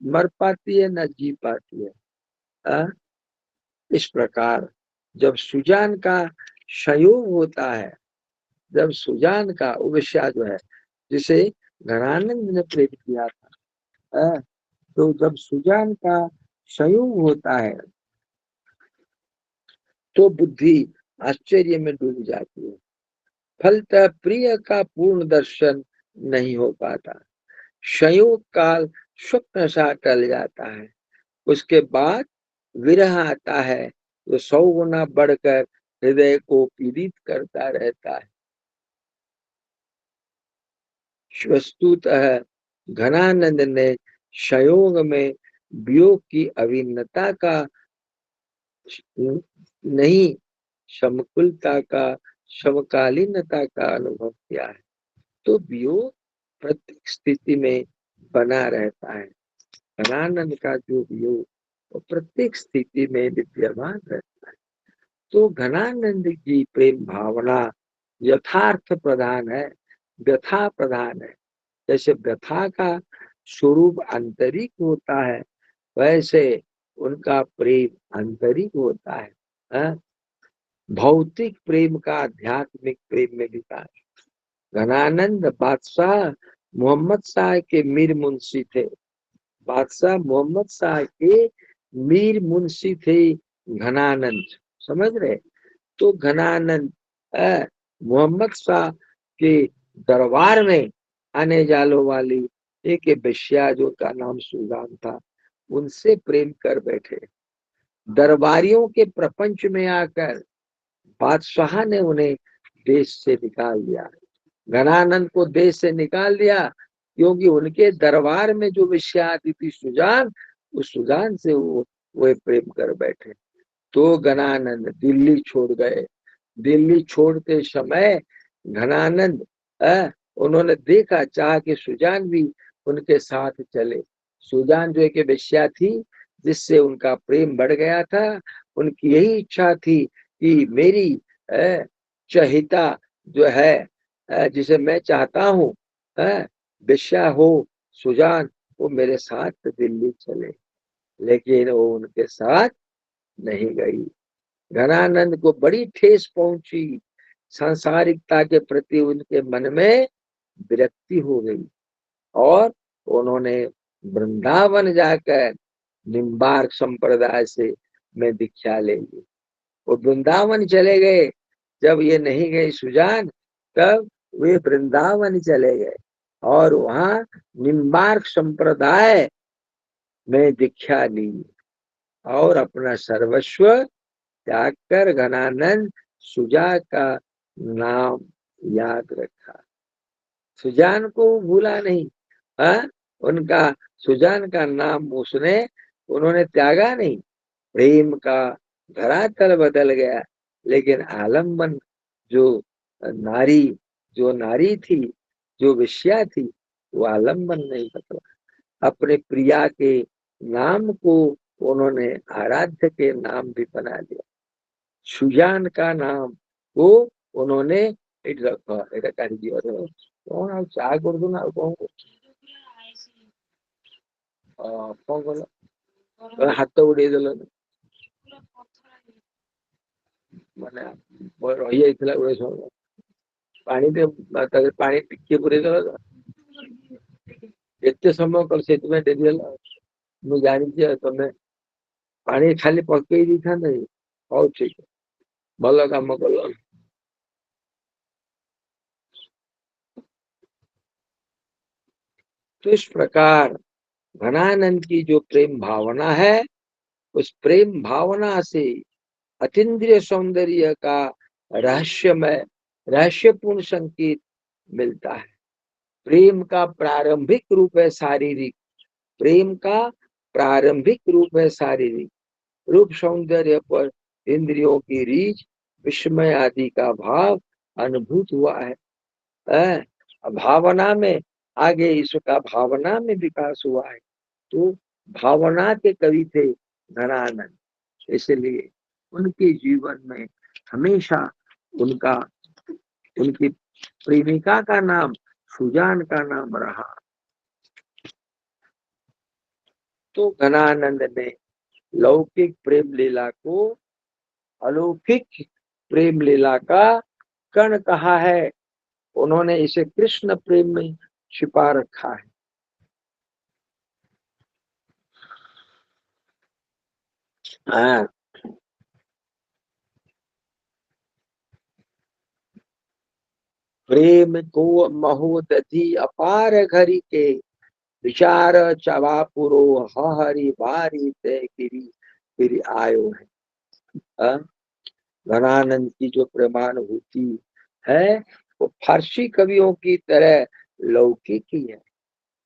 मर पाती है न जी पाती है। इस प्रकार जब सुजान का संयोग होता है, जब सुजान का वेश्या जो है जिसे घनानंद ने प्रेम किया था, तो जब सुजान का संयोग होता है तो बुद्धि आश्चर्य में डूब जाती है। फलतः प्रिय का पूर्ण दर्शन नहीं हो पाता। संयोग काल स्वप्न सा टल जाता है। उसके बाद विरह आता है तो 100 गुना बढ़कर हृदय को पीड़ित करता रहता है। वस्तुतः घनानंद ने संयोग में वियोग की अभिन्नता का नहीं, समकुलता का, समकालीनता का अनुभव किया है। तो वियोग प्रत्येक स्थिति में बना रहता है। घनानंद का जो वियोग वो प्रत्येक स्थिति में विद्यमान रहता है। तो घनानंद की प्रेम भावना यथार्थ प्रधान है, व्यथा प्रधान है। जैसे व्यथा का स्वरूप आंतरिक होता है, वैसे उनका प्रेम आंतरिक होता है। भौतिक प्रेम का आध्यात्मिक प्रेम में विकास। घनानंद बादशाह मोहम्मद शाह के मीर मुंशी थे। बादशाह मोहम्मद शाह के मीर मुंशी थे घनानंद, समझ रहे। तो घनानंद मोहम्मद शाह के दरबार में आने जाने वाली एक वेश्या जो का नाम सुजान था, उनसे प्रेम कर बैठे। दरबारियों के प्रपंच में आकर बादशाह ने उन्हें देश से निकाल दिया। घनानंद को देश से निकाल दिया क्योंकि उनके दरबार में जो वेश्या आती थी सुजान, उस सुजान से वो प्रेम कर बैठे। तो घनानंद दिल्ली छोड़ गए। दिल्ली छोड़ते समय घनानंद उन्होंने देखा, चाहा कि सुजान भी उनके साथ चले। सुजान जो एक वेश्या थी जिससे उनका प्रेम बढ़ गया था। उनकी यही इच्छा थी कि मेरी चहिता जो है, जिसे मैं चाहता हूँ, वेश्या हो सुजान, वो मेरे साथ दिल्ली चले। लेकिन वो उनके साथ नहीं गई। घनानंद को बड़ी ठेस पहुंची, सांसारिकता के प्रति उनके मन में विरक्ति हो गई और उन्होंने वृंदावन जाकर निम्बार्क संप्रदाय से मैं दीक्षा ले ली। वो वृंदावन चले गए। जब ये नहीं गई सुजान, तब वे वृंदावन चले गए और वहां निम्बार्क संप्रदाय में दीक्षा ली और अपना सर्वस्व त्याग कर घनानंद सुजा का नाम याद रखा। सुजान को भूला नहीं। उनका सुजान का नाम उन्होंने त्यागा नहीं। प्रेम का धरातल बदल गया, लेकिन आलम्बन जो नारी थी, जो विषया थी, वो आलम्बन नहीं बदला। अपने प्रिया के नाम को उन्होंने आराध्य के नाम भी बना दिया। सुजान का नाम को उन्होंने रखा। कौन ଆଉ ଚା କରିଦଉ ନା ଆଉ କଣ କଲ ହାତ ଉଡେଇ ଦେଲ ମାନେ ରହିଯାଇଥିଲା ଗୋଟେ ସମୟ ପାଣି ଟିକେ ପୁରେଇ ଦେଲ ଏତେ ସମୟ କଲ ସେଥିପାଇଁ ଡେରି ହେଲା। ମୁଁ ଜାଣିଛି ତମେ ପାଣି ଖାଲି ପକେଇ ଦେଇଥାନ୍ତେ। ହଉ ଠିକ, ଭଲ କାମ କଲ। तो इस प्रकार घनानंद की जो प्रेम भावना है, उस प्रेम भावना से अतीन्द्रिय सौंदर्य का रहस्यपूर्ण संकेत मिलता है। प्रेम का प्रारंभिक रूप है शारीरिक। प्रेम का प्रारंभिक रूप है शारीरिक। रूप सौंदर्य पर इंद्रियों की रीझ, विस्मय आदि का भाव अनुभूत हुआ है। भावना में आगे इसका भावना में विकास हुआ है। तो भावना के कवि थे घनानंद, इसलिए उनके जीवन में हमेशा उनकी प्रेमिका का नाम सुजान का नाम रहा। तो घनानंद ने लौकिक प्रेम लीला को अलौकिक प्रेम लीला का कण कहा है। उन्होंने इसे कृष्ण प्रेम में छिपा रखा है। प्रेम को महोदधि अपार घरी के, विचार चवापुरो हरि बारी ते गिरी आयो है। घनानंद की जो प्रेमानुभूति है वो फारसी कवियों की तरह लौकिक ही है।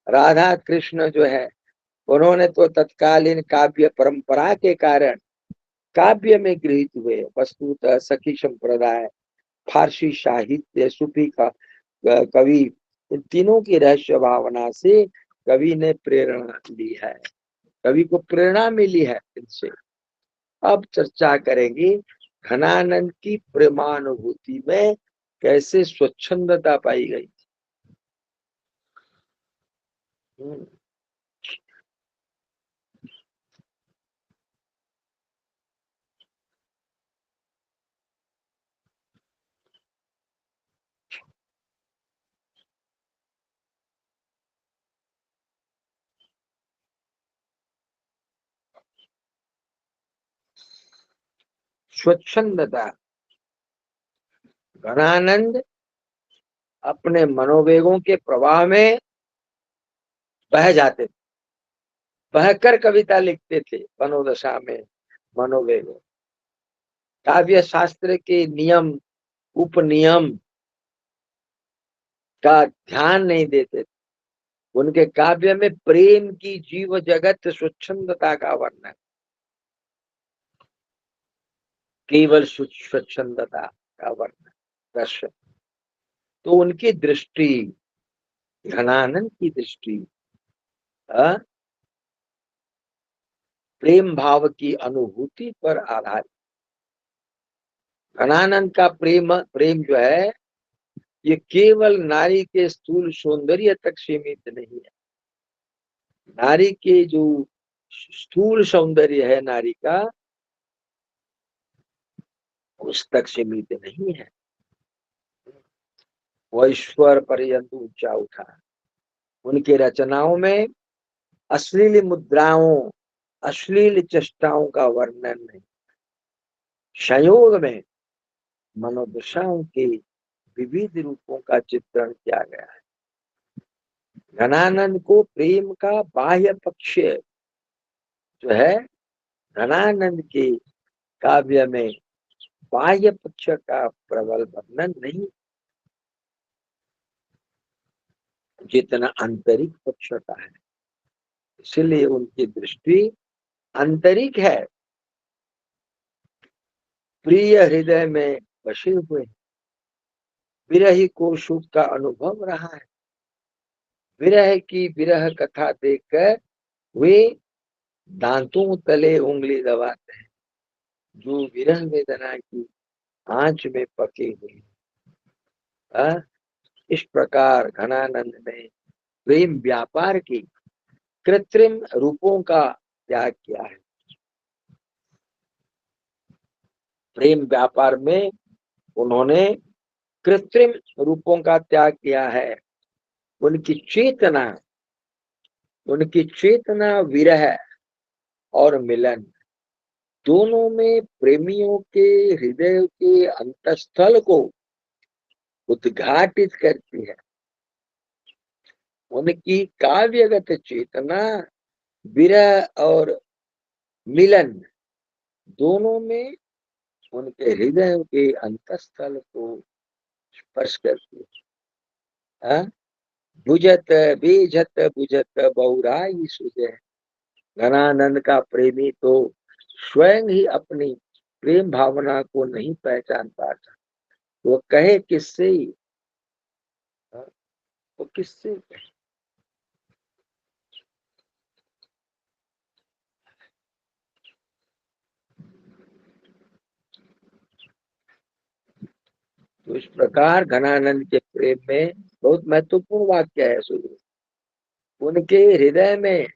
राधा कृष्ण जो है उन्होंने तो तत्कालीन काव्य परंपरा के कारण काव्य में गृहीत हुए। वस्तुतः सखी संप्रदाय, फारसी साहित्य, सूफी का कवि, इन तीनों की रहस्य भावना से कवि ने प्रेरणा ली है। कवि को प्रेरणा मिली है इनसे। अब चर्चा करेंगे घनानंद की प्रेमानुभूति में कैसे स्वच्छंदता पाई गई। स्वच्छंदता। घनानंद अपने मनोवेगों के प्रवाह में बह जाते थे, बहकर कविता लिखते थे। मनोदशा में मनोवेगों, काव्य शास्त्र के नियम उपनियम का ध्यान नहीं देते थे। उनके काव्य में प्रेम की जीव जगत स्वच्छंदता का वर्णन, केवल स्वच्छंदता का वर्णन, दर्शन। तो उनकी दृष्टि, घनानंद की दृष्टि प्रेम भाव की अनुभूति पर आधारित। घनानंद का प्रेम जो है ये केवल नारी के स्थूल सौंदर्य तक सीमित नहीं है। नारी के जो स्थूल सौंदर्य है नारी का, उस तक सीमित नहीं है, वह ईश्वर पर्यंत ऊंचा उठा। उनकी रचनाओं में अश्लील मुद्राओं, अश्लील चेष्टाओं का वर्णन नहीं, संयोग में मनोदशाओं के विविध रूपों का चित्रण किया गया है। घनानंद को प्रेम का बाह्य पक्ष जो है, घनानंद के काव्य में बाह्य पक्ष का प्रबल वर्णन नहीं, जितना आंतरिक पक्ष का है। इसलिए उनकी दृष्टि आंतरिक है, प्रिय हृदय में बसे हुए, विरही को सुख का अनुभव रहा है। विरह की विरह कथा देखकर वे दांतों तले उंगली दबाते हैं, जो विरह वेदना की आंच में पके हुए। इस प्रकार घनानंद ने प्रेम व्यापार की कृत्रिम रूपों का त्याग किया है। प्रेम व्यापार में उन्होंने कृत्रिम रूपों का त्याग किया है। उनकी चेतना विरह और मिलन दोनों में प्रेमियों के हृदय के अंतस्थल को उद्घाटित करती है। उनकी काव्यगत चेतना विरह और मिलन दोनों में उनके हृदय के अंतस्थल को स्पर्श करती है। बुझत बेझत बुझत बहुराई सुजय। घनानंद का प्रेमी तो स्वयं ही अपनी प्रेम भावना को नहीं पहचान पाता, वो कहे किससे, वो किससे कहे। तो इस प्रकार घनानंद के प्रेम में बहुत महत्वपूर्ण वाक्य है। सुनिए, उनके हृदय में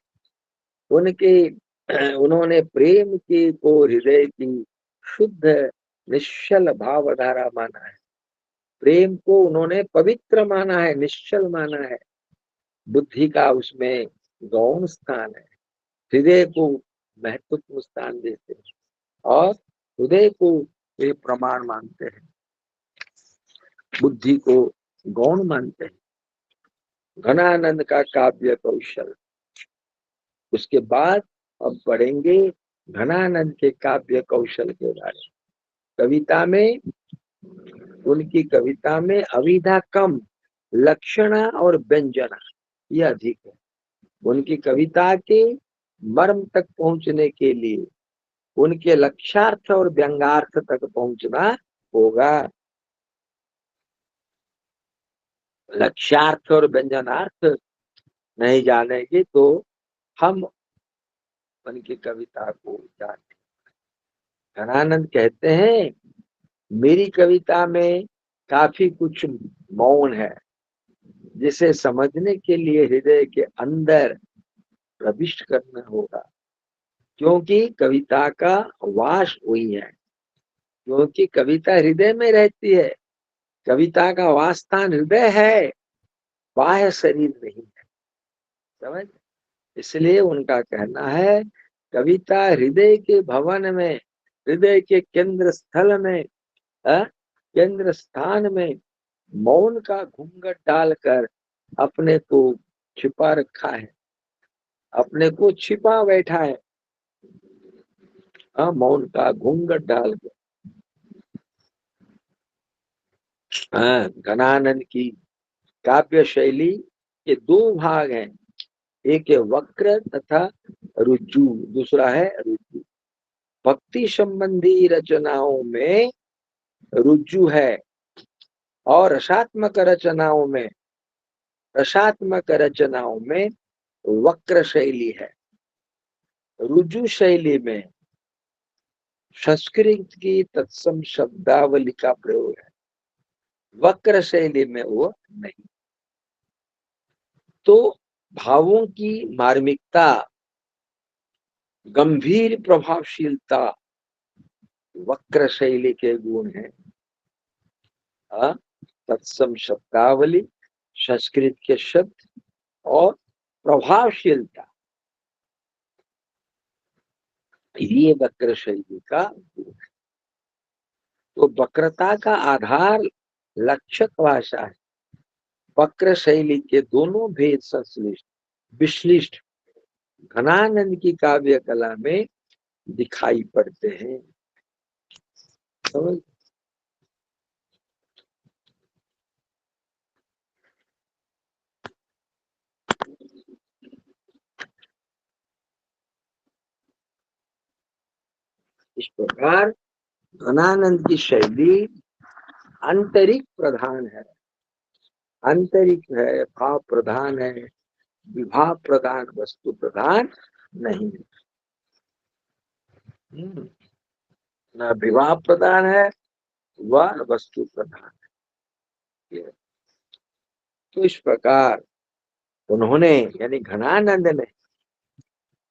उन्होंने प्रेम की को हृदय की शुद्ध निश्चल भावधारा माना है। प्रेम को उन्होंने पवित्र माना है, निश्चल माना है। बुद्धि का उसमें गौण स्थान है, हृदय को महत्वपूर्ण स्थान देते हैं और हृदय को वे प्रमाण मानते हैं, बुद्धि को गौण मानते हैं। घनानंद का काव्य कौशल। उसके बाद अब पढ़ेंगे घनानंद के काव्य कौशल के बारे में। कविता में, उनकी कविता में अविधा कम, लक्षणा और व्यंजना ये अधिक है। उनकी कविता के मर्म तक पहुंचने के लिए उनके लक्ष्यार्थ और व्यंग्यार्थ तक पहुंचना होगा। लक्ष्यार्थ और व्यंजनार्थ नहीं जानेंगे तो हम उनकी कविता को जानते। घनानंद कहते हैं, मेरी कविता में काफी कुछ मौन है, जिसे समझने के लिए हृदय के अंदर प्रविष्ट करना होगा, क्योंकि कविता का वास वही है। क्योंकि कविता हृदय में रहती है, कविता का वास स्थान हृदय है, बाह्य शरीर नहीं है। समझ? इसलिए उनका कहना है, कविता हृदय के भवन में, हृदय के केंद्र स्थल में, केंद्र स्थान में मौन का घूंघट डालकर अपने को छिपा रखा है, अपने को छिपा बैठा है। मौन का घूंघट डालकर। घनानंद की काव्य शैली के दो भाग हैं, एक है वक्र तथा रुजु, दूसरा है रुजु। भक्ति संबंधी रचनाओं में रुजु है और रसात्मक रचनाओं में वक्र शैली है। रुजु शैली में संस्कृत की तत्सम शब्दावली का प्रयोग है, वक्र शैली में वो नहीं। तो भावों की मार्मिकता, गंभीर प्रभावशीलता वक्र शैली के गुण हैं। तत्सम शब्दावली, संस्कृत के शब्द और प्रभावशीलता, ये वक्र शैली का गुण है। तो वक्रता का आधार लक्षक भाषा है। वक्र शैली के दोनों भेद संश्लिष्ट विश्लिष्ट घनानंद की काव्य कला में दिखाई पड़ते हैं। समझ? इस प्रकार घनानंद की शैली आंतरिक प्रधान है, आंतरिक है, भाव प्रधान है, विभाव प्रधान, वस्तु प्रधान नहीं है। न विभाव प्रधान है वह वस्तु प्रधान है। तो इस प्रकार उन्होंने यानी घनानंद ने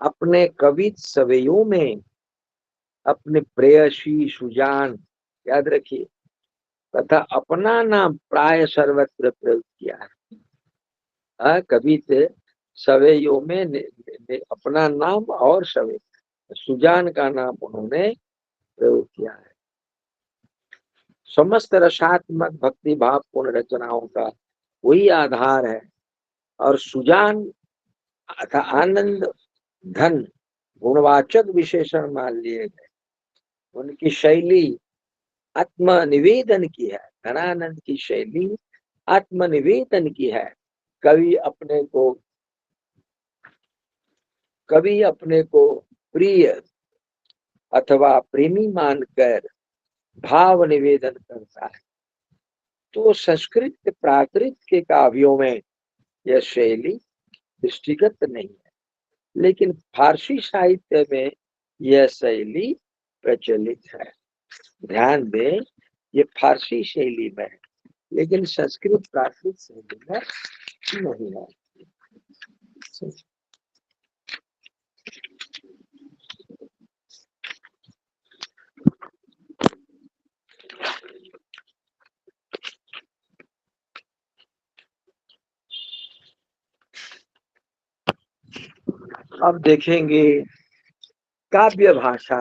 अपने कवित सवेयों में अपने प्रेयसी सुजान, याद रखिए, तथा अपना नाम प्राय सर्वत्र प्रयोग किया है। कवित सवेयों में अपना नाम और सवे सुजान का नाम उन्होंने प्रयोग किया है। समस्त रसात्मक भक्ति भाव पूर्ण रचनाओं का वही आधार है। और सुजान अथा आनंद धन गुणवाचक विशेषण मान लिए गए। उनकी शैली आत्मनिवेदन की है। घनानंद की शैली आत्मनिवेदन की है। कवि अपने को प्रिय अथवा प्रेमी मानकर भाव निवेदन करता है। तो संस्कृत प्राकृत के काव्यों में यह शैली दृष्टिगत नहीं है, लेकिन फारसी साहित्य में यह शैली प्रचलित है। ध्यान दें, ये फारसी शैली में है, लेकिन संस्कृत प्राकृत शैली में नहीं है। अब देखेंगे काव्य भाषा।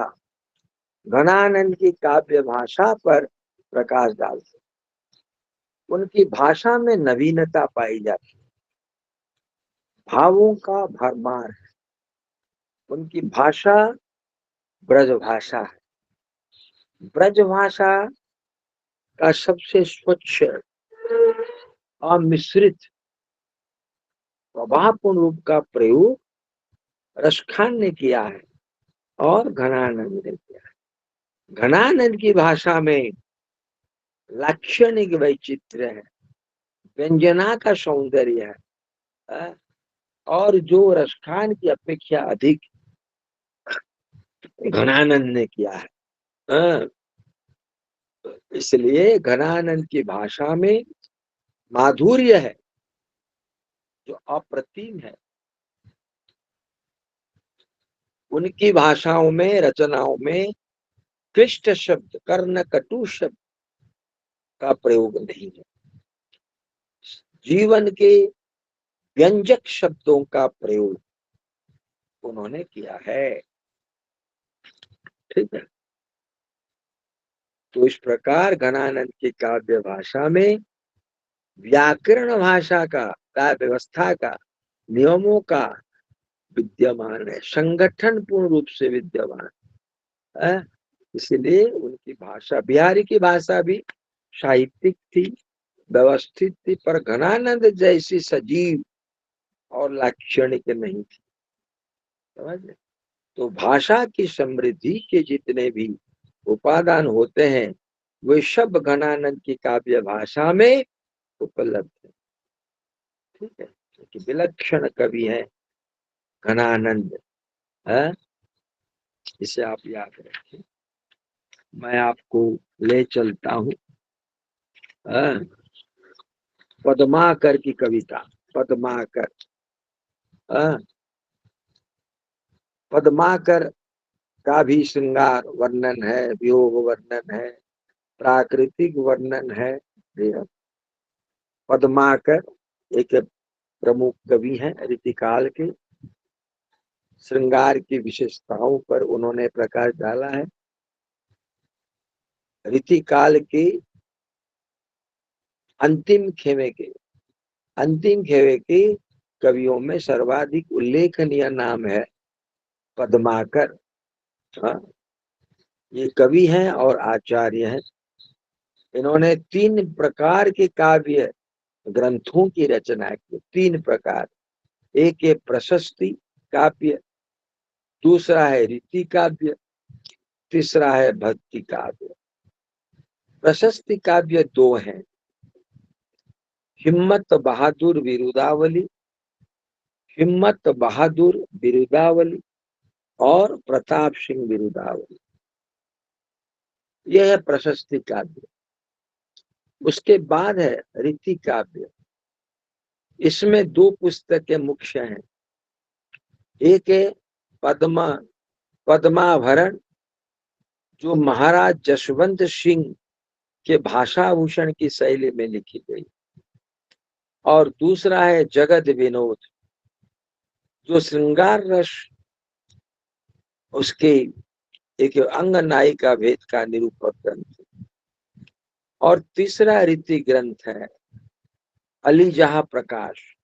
घनानंद की काव्य भाषा पर प्रकाश डालते, उनकी भाषा में नवीनता पाई जाती है, भावों का भरमार है। उनकी भाषा ब्रज भाषा है। ब्रज भाषा का सबसे स्वच्छ और मिश्रित प्रभावपूर्ण रूप का प्रयोग रसखान ने किया है और घनानंद ने किया है। घनानंद की भाषा में लाक्षणिक वैचित्र्य है, व्यंजना का सौंदर्य है, और जो रसखान की अपेक्षा अधिक घनानंद ने किया है। इसलिए घनानंद की भाषा में माधुर्य है जो अप्रतिम है। उनकी भाषाओं में, रचनाओं में क्लिष्ट शब्द, कर्ण कटु शब्द का प्रयोग नहीं है। जीवन के व्यंजक शब्दों का प्रयोग उन्होंने किया है। ठीक है। तो इस प्रकार घनानंद की काव्य भाषा में व्याकरण भाषा का, काव्य व्यवस्था का, नियमों का विद्यमान है, संगठन पूर्ण रूप से विद्यमान है। इसलिए उनकी भाषा, बिहारी की भाषा भी साहित्यिक थी, व्यवस्थित थी, पर घनानंद जैसी सजीव और लाक्षणिक नहीं थी। समझ? तो भाषा की समृद्धि के जितने भी उपादान होते हैं वे सब घनानंद की काव्य भाषा में उपलब्ध है। ठीक है। क्योंकि विलक्षण कवि है घनानंद है, इसे आप याद रखें। मैं आपको ले चलता हूँ पद्माकर की कविता। पद्माकर का भी श्रृंगार वर्णन है, वियोग वर्णन है, प्राकृतिक वर्णन है। पद्माकर एक प्रमुख कवि हैं रीतिकाल के, श्रृंगार की विशेषताओं पर उन्होंने प्रकाश डाला है। रीतिकाल के अंतिम खेमे के कवियों में सर्वाधिक उल्लेखनीय नाम है पद्माकर। हाँ, ये कवि हैं और आचार्य हैं। इन्होंने 3 प्रकार के काव्य ग्रंथों की रचना की। 3 प्रकार, एक है प्रशस्ति काव्य, दूसरा है रीति काव्य, तीसरा है भक्ति काव्य। प्रशस्ति काव्य 2 हैं, हिम्मत बहादुर बिरुदावली और प्रताप सिंह बिरुदावली। यह है प्रशस्ति काव्य। उसके बाद है रीति काव्य। इसमें 2 पुस्तकें मुख्य हैं। एक है पद्माभरण, जो महाराज जसवंत सिंह के भाषाभूषण की शैली में लिखी गई, और दूसरा है जगद विनोद, जो श्रृंगार रस उसके एक अंग नायिका भेद का निरूपक ग्रंथ। और तीसरा रीति ग्रंथ है अली जहां प्रकाश।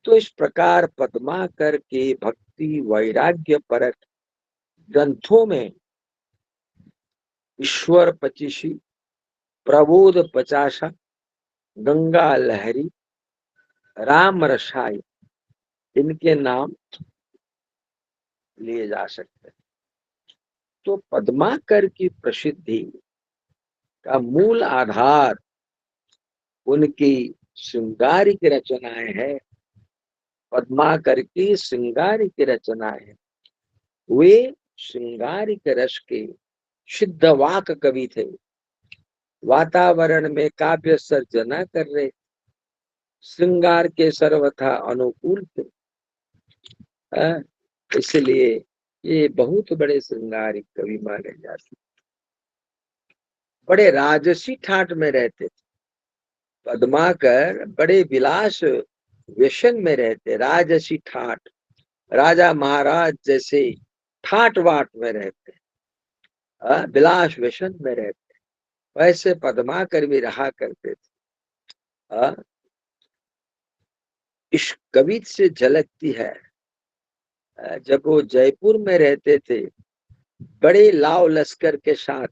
तो इस प्रकार पद्माकर के भक्ति वैराग्य परक ग्रंथों में ईश्वर पचीसी, प्रबोध 50, गंगा लहरी, राम रसाई, इनके नाम लिए जा सकते हैं। तो पद्माकर की प्रसिद्धि का मूल आधार उनकी श्रृंगारिक रचनाएं हैं। पद्माकर की श्रृंगारिक रचनाएं हैं। वे श्रृंगारिक रस के सिद्ध वाक कवि थे। वातावरण में काव्य सर्जना कर रहे, श्रृंगार के सर्वथा अनुकूल थे। इसलिए ये बहुत बड़े श्रृंगारिक कवि माने जाते। बड़े राजसी ठाट में रहते थे पद्माकर, बड़े विलास व्यसन में रहते, राजसी ठाट, राजा महाराज जैसे ठाट वाट में रहते, विलास व्यसन में रहते, वैसे पद्माकर भी रहा करते थे। इस कवि से झलकती है, जब वो जयपुर में रहते थे, बड़े लाव लश्कर के साथ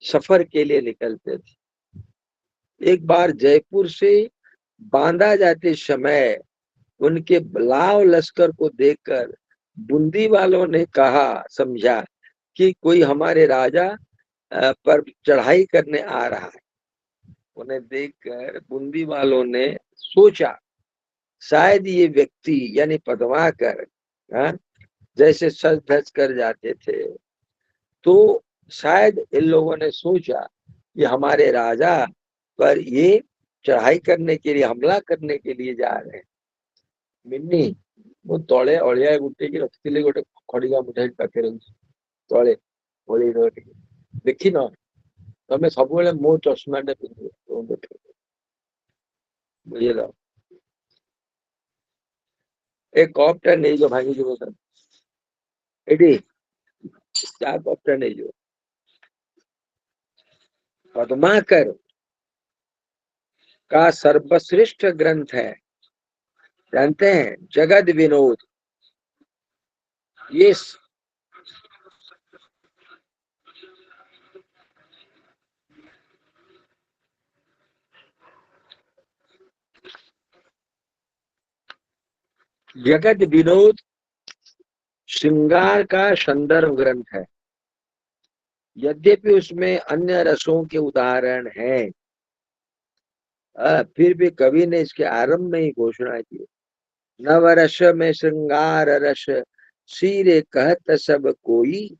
सफर के लिए निकलते थे। एक बार जयपुर से बांदा जाते समय उनके लाव लश्कर को देखकर बूंदी वालों ने कहा, समझा कि कोई हमारे राजा पर चढ़ाई करने आ रहा है। उन्हें देखकर बूंदी वालों ने सोचा शायद ये व्यक्ति यानी पद्माकर जैसे सज धज कर जाते थे, तो शायद इन लोगों ने सोचा कि हमारे राजा पर ये चढ़ाई करने के लिए, हमला करने के लिए जा रहे हैं। मिन्नी वो तले अलिया गुटे की रखिले गोटे खड़िगा मुठाई पाखे तले ओली देखी न तमें सब मो चश्मा पिंध बुझल। ए कपटा नहीं जो भांगी जो एडी चा कपटा नहीं जो। पद्माकर का सर्वश्रेष्ठ ग्रंथ है, जानते हैं, जगद विनोद। ये जगद विनोद श्रृंगार का संदर्भ ग्रंथ है। यद्यपि उसमें अन्य रसों के उदाहरण हैं, फिर भी कवि ने इसके आरंभ में ही घोषणा की, नवरस में श्रृंगार रस सीरे कहत सब कोई,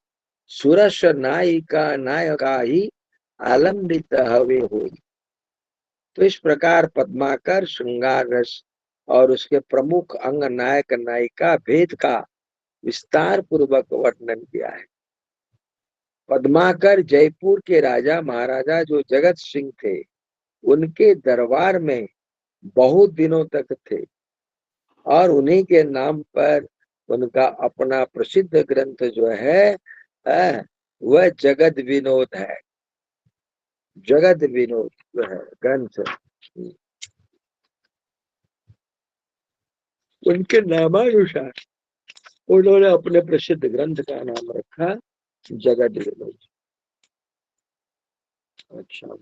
सुरस नायिका नायका ही आलम्बित हवे होई। तो इस प्रकार पद्माकर श्रृंगार रस और उसके प्रमुख अंग नायक नायिका भेद का विस्तार पूर्वक वर्णन किया है। पद्माकर जयपुर के राजा महाराजा जो जगत सिंह थे, उनके दरबार में बहुत दिनों तक थे और उन्हीं के नाम पर उनका अपना प्रसिद्ध ग्रंथ जो है वह जगत विनोद है। जगत विनोद जो है ग्रंथ, उनके नामानुसार उन्होंने अपने प्रसिद्ध ग्रंथ का नाम रखा जगत विनोद। अच्छा,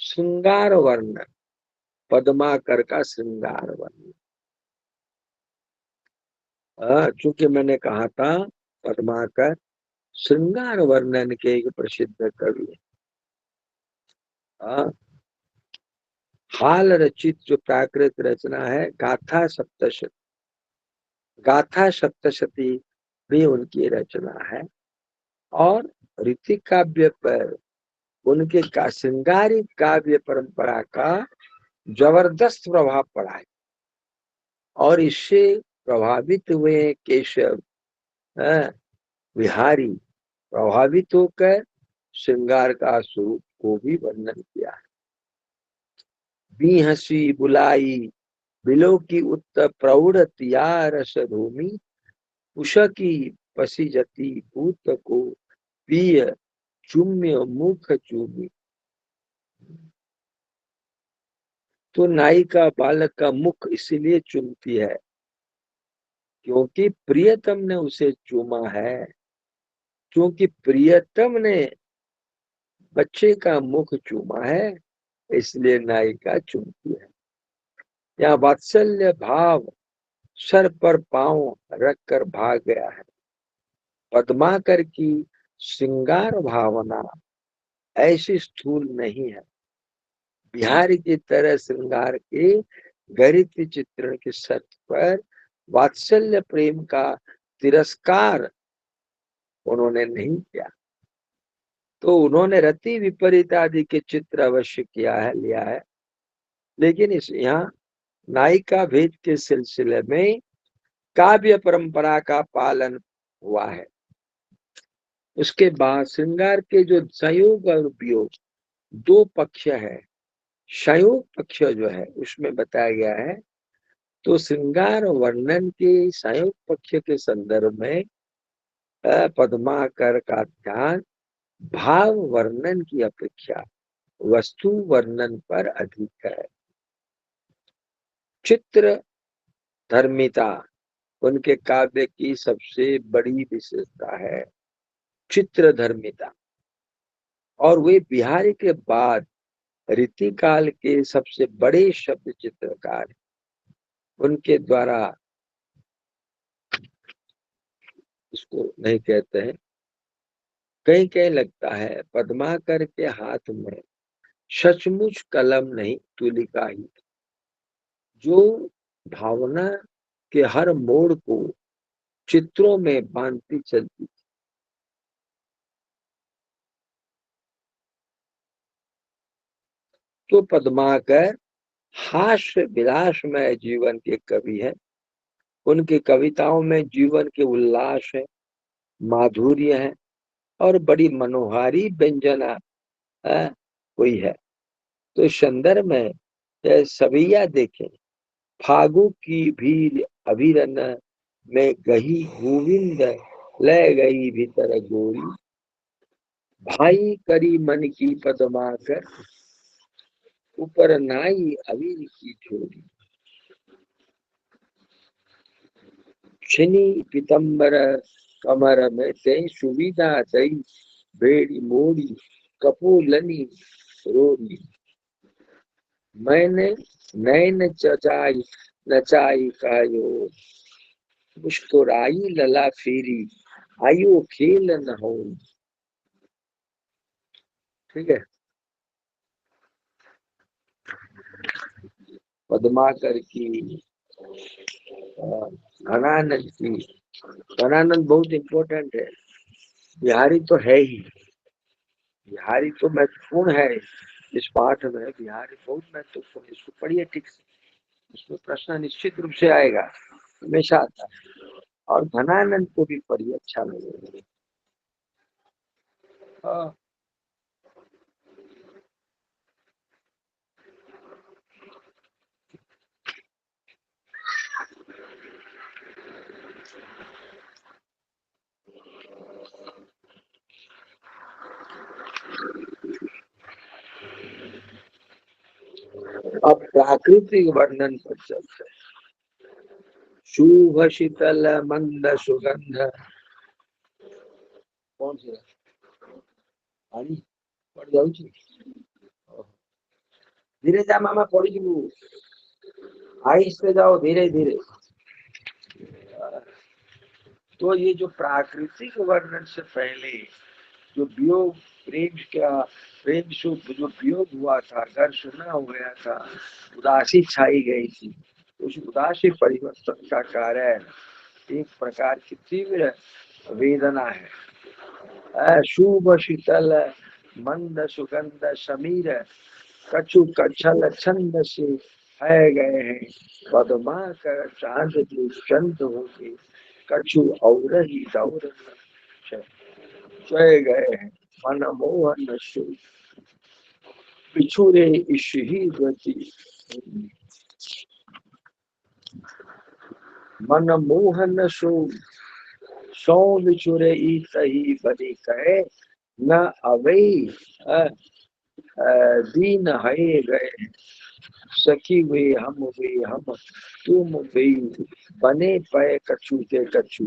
श्रृंगार वर्णन, पद्माकर का श्रृंगार वर्णन। चूंकि मैंने कहा था पद्माकर श्रृंगार वर्णन के एक प्रसिद्ध कवि है। हाल रचित जो प्राकृत रचना है गाथा सप्तशती, गाथा सप्तशती भी उनकी रचना है और ऋतिक काव्य पर उनके श्रृंगारिक काव्य परंपरा का जबरदस्त प्रभाव पड़ा है और इससे प्रभावित हुए केशव बिहारी प्रभावित होकर श्रृंगार का स्वरूप को भी वर्णन किया है। बी हंसी बुलाई बिलो की उत्तर प्रौढ़तिया रस भूमि उषकी पसीजती भूत को पिय चुम्य मुख चूमी। तो नायिका बालक का मुख इसलिए चूमती है क्योंकि प्रियतम ने उसे चूमा है, क्योंकि प्रियतम ने बच्चे का मुख चूमा है, इसलिए नायिका चूमती है। यहाँ वात्सल्य भाव सर पर पांव रख कर भाग गया है। पद्माकर की श्रृंगार भावना ऐसी स्थूल नहीं है। बिहारी की तरह श्रृंगार के गणित चित्रण के सत्य पर वात्सल्य प्रेम का तिरस्कार उन्होंने नहीं किया। तो उन्होंने रति विपरीत आदि के चित्र अवश्य किया है, लिया है, लेकिन इस यहाँ नायिका भेद के सिलसिले में काव्य परंपरा का पालन हुआ है। उसके बाद श्रृंगार के जो संयोग और उपयोग दो पक्ष है, संयोग पक्ष जो है उसमें बताया गया है। तो श्रृंगार वर्णन के संयोग पक्ष के संदर्भ में पद्माकर का ध्यान भाव वर्णन की अपेक्षा वस्तु वर्णन पर अधिक है। चित्र धर्मिता उनके काव्य की सबसे बड़ी विशेषता है, चित्र धर्मिता। और वे बिहारी के बाद रीतिकाल के सबसे बड़े शब्द चित्रकार, उनके द्वारा इसको नहीं कहते हैं, कहीं कहीं लगता है पद्माकर के हाथ में सचमुच कलम नहीं तुलिका ही, जो भावना के हर मोड़ को चित्रों में बांधती चलती। तो पद्माकर हास्य विलासमय जीवन के कवि है। उनकी कविताओं में जीवन के उल्लास है, माधुर्य है और बड़ी मनोहारी व्यंजना कोई है। तो संदर्भ में सबिया देखें, फागु की भीड़ अभिरन में गही गोविंद ले गई भीतर गोरी, भाई करी मन की पद्माकर ऊपर नाई अबीर की झोली, छिनी पीतम्बर कमर में तई सुविधा दई बेड़ी मोड़ी कपूलनी रोली, मैंने नैन चचाई नचाई कायो मुस्कुराई लला फेरी आयो खेल न हो। ठीक है। पद्माकर की घनानंद की, घनानंद बहुत इंपॉर्टेंट है। बिहारी तो है ही, बिहारी तो महत्वपूर्ण है इस पाठ में। बिहारी बहुत महत्वपूर्ण, इसको पढ़िए ठीक से, इसमें प्रश्न निश्चित रूप से आएगा, हमेशा आता है। और घनानंद को भी पढ़िए, अच्छा लगेगा। हाँ। अब प्राकृतिक वर्णन पर चलते हैं। शुभ शीतल मंद सुगंध, कौन सी पानी पड़ जाऊ छी? धीरे जा मामा, पड़ी जीवु, आहिस्ते जाओ, धीरे धीरे। तो ये जो प्राकृतिक वर्णन से पहले जो वियोग प्रेम शुभ जो वियोग हुआ था, घर सुना हो गया था, उदासी छाई गई थी, उस उदासी परिवर्तन का कारण एक प्रकार की तीव्र वेदना है। शुभ शीतल मंद सुगंध समीर, कछु कच्छल छंद से है गए हैं, पदमा कर चांद जो चंद होके, कछु और ही दौर चय गए हैं, मन मोहन सु बिछुरे इस ही गति, मन मोहन सु सौ बिछुरे ई सही बनी कहे, न अवे दीन है गए, सखी वे हम तुम वे, बने पे कछु के कछु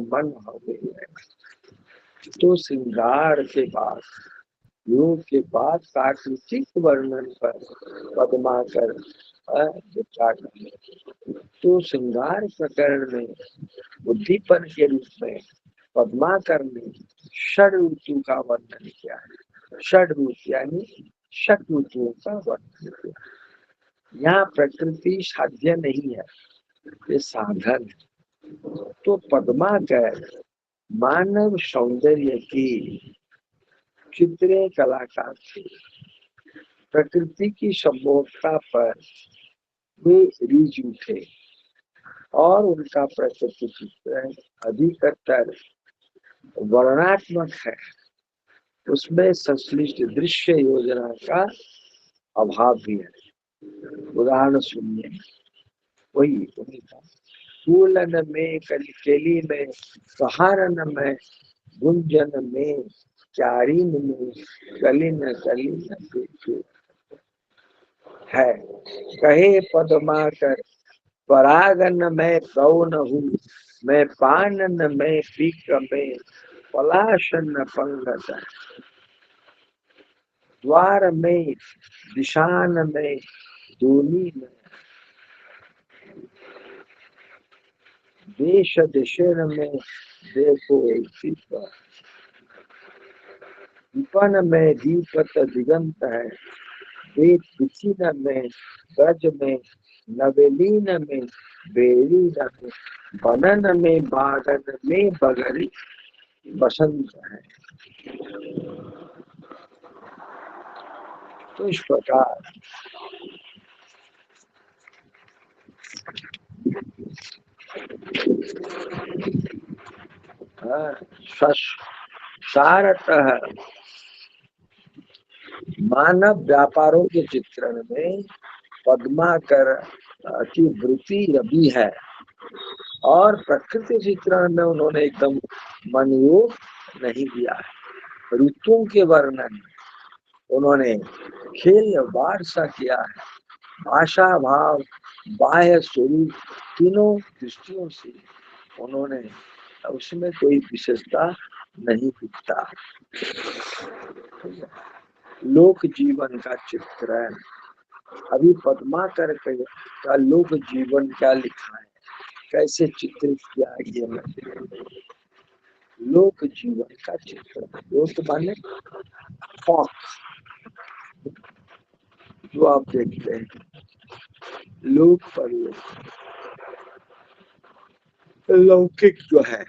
मन हवे। तो श्रृंगार के बाद, योग के बाद प्राकृतिक वर्णन पर पद्माकर विचार करते। तो श्रृंगार प्रकरण में बुद्धिपन के रूप में पद्माकर ने षड ऋतु का वर्णन किया है। षड ऋतु यानी षट ऋतुओं का वर्णन किया। यहाँ प्रकृति साध्य नहीं है, ये साधन है। तो पद्माकर मानव सौंदर्य की चित्रे कलाकार थे। प्रकृति की सम्मोहकता पर वे रीझ उठे और उनका प्रकृति चित्रण अधिकतर वर्णात्मक है, उसमें संश्लिष्ट दृश्य योजना का अभाव भी है। उदाहरण सुनिए, वही फूलन में केली में, सहारन में, गुंजन में, चारिन में, कलिन कलिन है, कहे पद्माकर परागन में कौन हूँ, मैं पानन में पीक में पलाशन पंगत, द्वार में दिशान में दूनी में, देश दिशेन में देखो विपन में दीपत दिगंत है, वेद विचिन में ब्रज में नवेलीन में बेरीन में, बनन में बागन में बगरी बसंत है। तो इस प्रकार सारतः मानव व्यापारों के चित्रण में पद्माकर की वृत्ति रवि है, और प्रकृति चित्रण में उन्होंने एकदम मनयोग नहीं दिया है। ऋतुओं के वर्णन उन्होंने खेल वार सा किया है। भाषा भाव बाह्य स्वरूप तीनों दृष्टियों से उन्होंने उसमें कोई विशेषता नहीं दिखता। लोक जीवन का चित्रण, अभी पद्माकर का लोक जीवन क्या लिखा है, कैसे चित्रित किया ये लोक जीवन का चित्रण। लोक माने फॉक, जो आप देखते हैं, लोक परिवर्तन लौकिक जो है।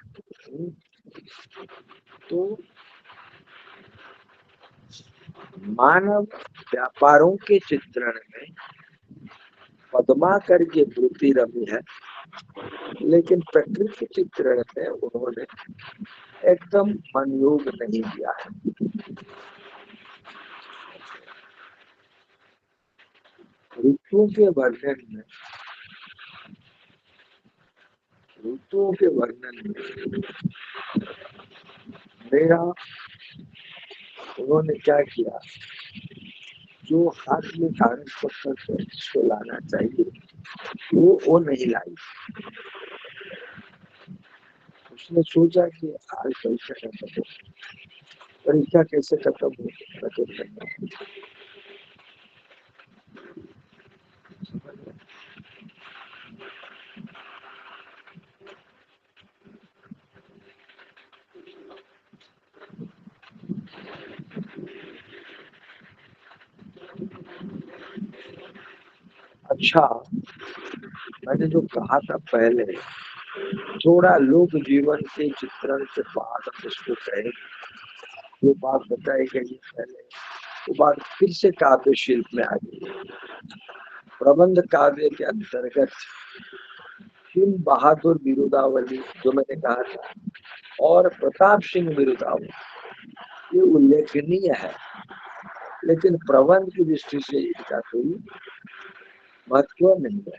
तो मानव व्यापारों के चित्रण में पद्माकर की वृत्ति रमी है, लेकिन प्रकृति चित्रण में उन्होंने एकदम मनयोग नहीं दिया है। ऋतुओं के वर्णन में मेरा उन्होंने क्या किया, जो हाथ में कागज पत्थर से इसको लाना चाहिए वो नहीं लाई। उसने सोचा कि आज परीक्षा खत्म हो, परीक्षा कैसे खत्म हो, अच्छा मैंने जो कहा था पहले, थोड़ा लोक जीवन के चित्रण से बाद हम इसको कहेंगे। जो बात बताई गई पहले वो बात फिर से काव्य शिल्प में आ गई। प्रबंध काव्य के अंतर्गत हिम बहादुर बिरुदावली जो मैंने कहा था और प्रताप सिंह बिरुदावली ये उल्लेखनीय है, लेकिन प्रबंध की दृष्टि से इसका कोई महत्व नहीं है।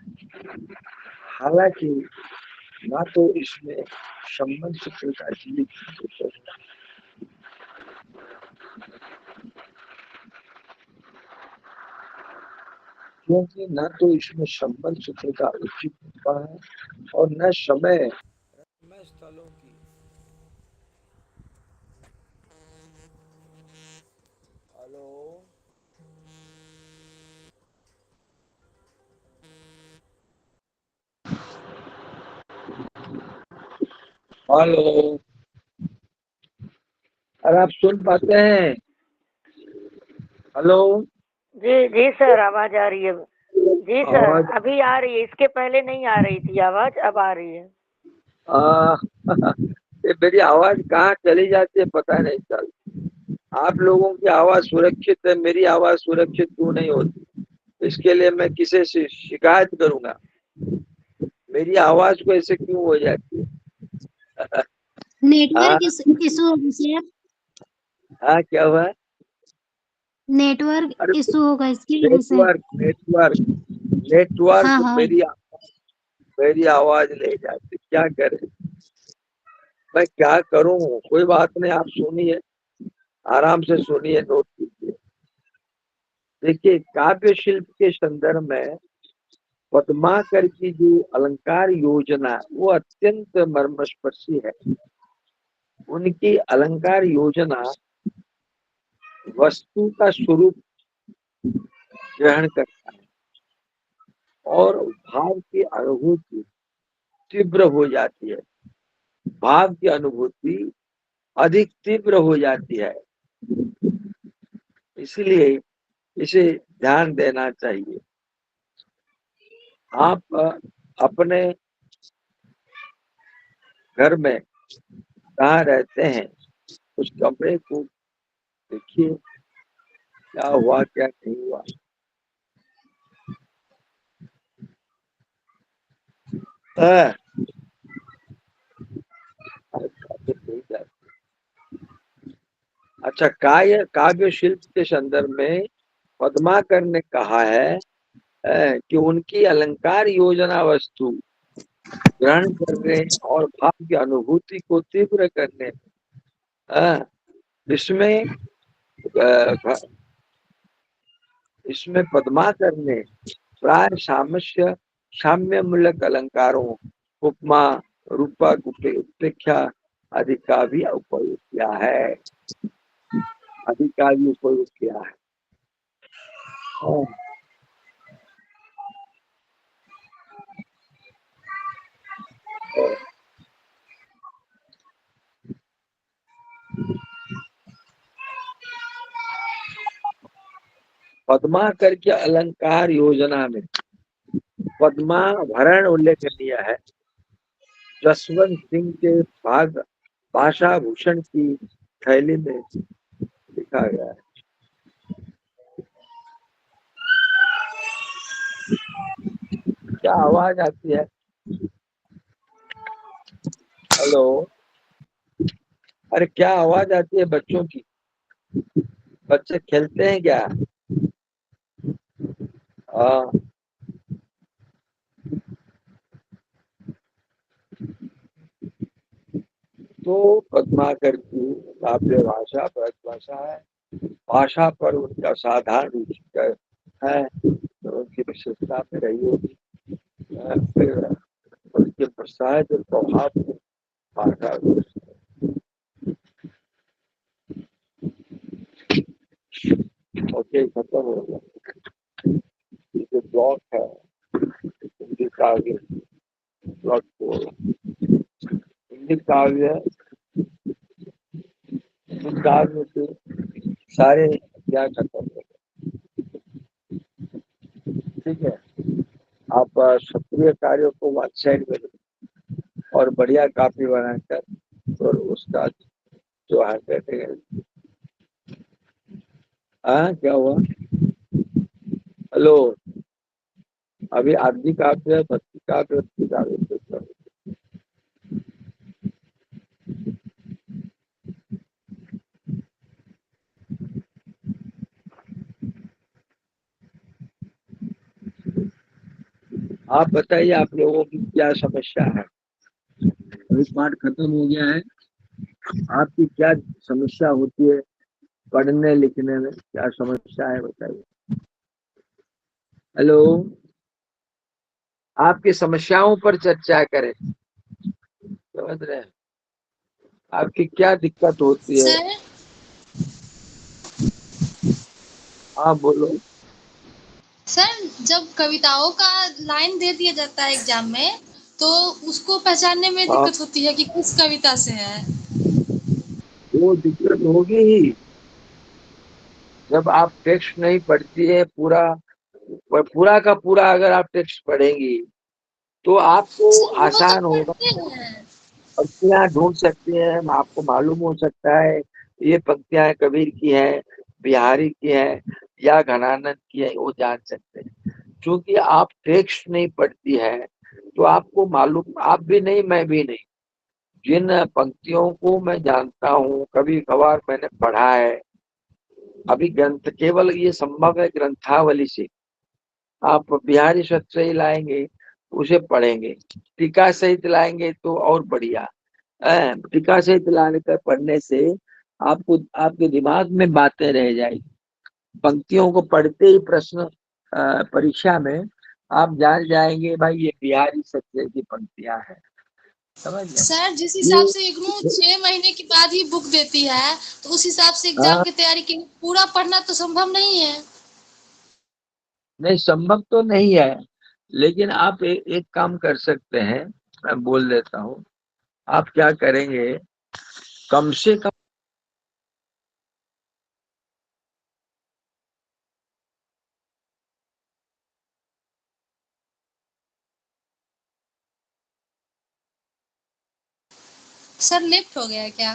हालांकि ना तो इसमें संबंध सूत्र का जीवित, क्योंकि न तो इसमें संबंध सूत्र का उचित होता है और न समय स्थलों की। हेलो हेलो, अरे आप सुन पाते हैं? हेलो जी जी सर, आवाज आ रही है। जी सर, आवाज अभी आ रही है, इसके पहले नहीं आ रही थी आवाज, अब आ रही है। ये मेरी आवाज कहाँ चली जाती है पता नहीं चलता। आप लोगों की आवाज सुरक्षित है, मेरी आवाज सुरक्षित क्यों नहीं होती? इसके लिए मैं किसे से शिकायत करूंगा? मेरी आवाज को ऐसे क्यों हो जाती है? नेटवर्क इशू होगा सर, हाँ क्या हुआ? नेटवर्क अरे इशू होगा इसकी वजह से। नेटवर्क नेटवर्क हाँ नेटवर्क हाँ मेरी आवाज ले जाती, क्या करे? मैं क्या करूं? कोई बात नहीं, आप सुनिए, आराम से सुनिए, नोट कीजिए। देखिए, काव्य शिल्प के संदर्भ में पद्माकर की जो अलंकार योजना वो अत्यंत मर्मस्पर्शी है। उनकी अलंकार योजना वस्तु का स्वरूप ग्रहण करता है और भाव की अनुभूति तीव्र हो जाती है। भाव की अनुभूति अधिक तीव्र हो जाती है, इसलिए इसे ध्यान देना चाहिए। आप अपने घर में कहाँ रहते हैं, उस कमरे को देखिए, क्या हुआ क्या नहीं हुआ। हाँ, अच्छा, काव्य शिल्प के संदर्भ में पद्माकर ने कहा है कि उनकी अलंकार योजना वस्तु ग्रहण करने और भाव की अनुभूति को तीव्र करने, इसमें इसमें पद्माकर ने प्राय साम्य मूलक अलंकारों, उपमा, रूपक, उपेक्षा आदि का भी उपयोग किया है, पद्माकर की अलंकार योजना में पद्माभरण उल्लेखनीय है। जसवंत सिंह के भाषा भूषण की थैली में लिखा गया है। क्या आवाज आती है? हेलो, अरे क्या आवाज आती है बच्चों की? बच्चे खेलते हैं क्या? हाँ, तो पद्माकर की काव्य भाषा ब्रज भाषा है। भाषा पर उनका साधारण रुचि है, तो उनकी विशेषता में रही होगी। फिर उनके प्रसाद जो प्रभाव भाषा। ओके, खत्म हो गया। ये जो ब्लॉक है हिंदी काव्य, ब्लॉक को हिंदी काव्य, हिंदी काव्य के सारे क्या खत्म हो गए। ठीक है, आप सक्रिय कार्यों को वन साइड में और बढ़िया कॉपी बनाकर और उसका जो हैंड राइटिंग है। हाँ, क्या हुआ? हेलो, अभी आदमी काव्य है, भक्ति काव्य, भक्ति काव्य। आप बताइए, आप लोगों की क्या समस्या है? अभी पाठ खत्म हो गया है, आपकी क्या समस्या होती है? पढ़ने लिखने में क्या समस्या है बताइए। हेलो, आपकी समस्याओं पर चर्चा करें। समझ रहे हैं? आपकी क्या दिक्कत होती है? सर हाँ, बोलो। सर जब कविताओं का लाइन दे दिया जाता है एग्जाम में, तो उसको पहचानने में हाँ, दिक्कत होती है कि किस कविता से है। वो दिक्कत होगी ही जब आप टेक्स्ट नहीं पढ़ती है पूरा। पूरा का पूरा अगर आप टेक्स्ट पढ़ेंगी तो आपको सर वो तो आसान होगा। पढ़ते हैं। पंक्तियां ढूंढ सकते हैं, आपको मालूम हो सकता है ये पंक्तियां कबीर की है, बिहारी की है या घनानंद की है, वो जान सकते हैं। क्योंकि आप टेक्स्ट नहीं पढ़ती है तो आपको मालूम, आप भी नहीं मैं भी नहीं। जिन पंक्तियों को मैं जानता हूँ, कभी कभार मैंने पढ़ा है। अभी ग्रंथ केवल ये संभव है ग्रंथावली से। आप बिहारी शब्द से ही लाएंगे, उसे पढ़ेंगे, टीका सहित लाएंगे तो और बढ़िया। टीका सहित लाने कर पढ़ने से आपको आपके दिमाग में बातें रह जाएगी। पंक्तियों को पढ़ते ही प्रश्न परीक्षा में आप जान जाएंगे भाई ये बिहारी सत्य की पंक्तियां हैं। समझ गए? सर जिस हिसाब ये से इग्नू 6 महीने के बाद ही बुक देती है, तो उस हिसाब से एग्जाम हाँ, की तैयारी के लिए पूरा पढ़ना तो संभव नहीं है। नहीं संभव तो नहीं है, लेकिन आप एक काम कर सकते हैं। मैं बोल देता हूँ, आप क्या करेंगे, कम से कम सर लेफ्ट हो गया है क्या?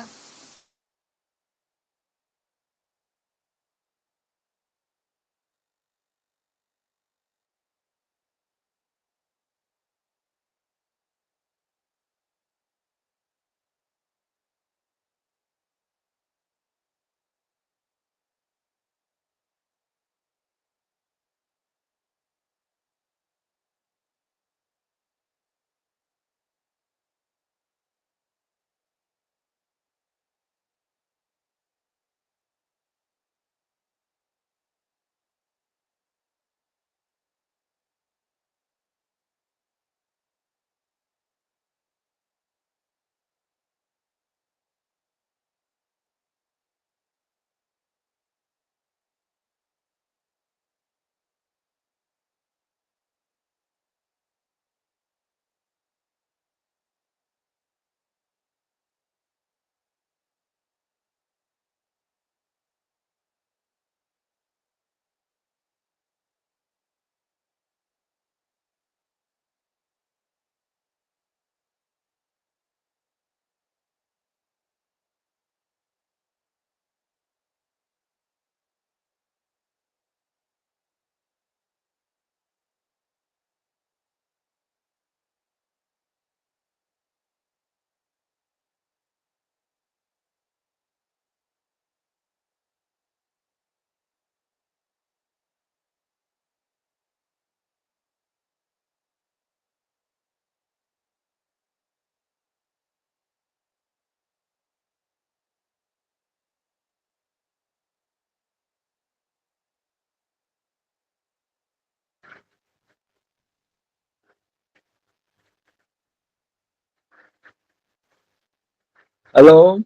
हेलो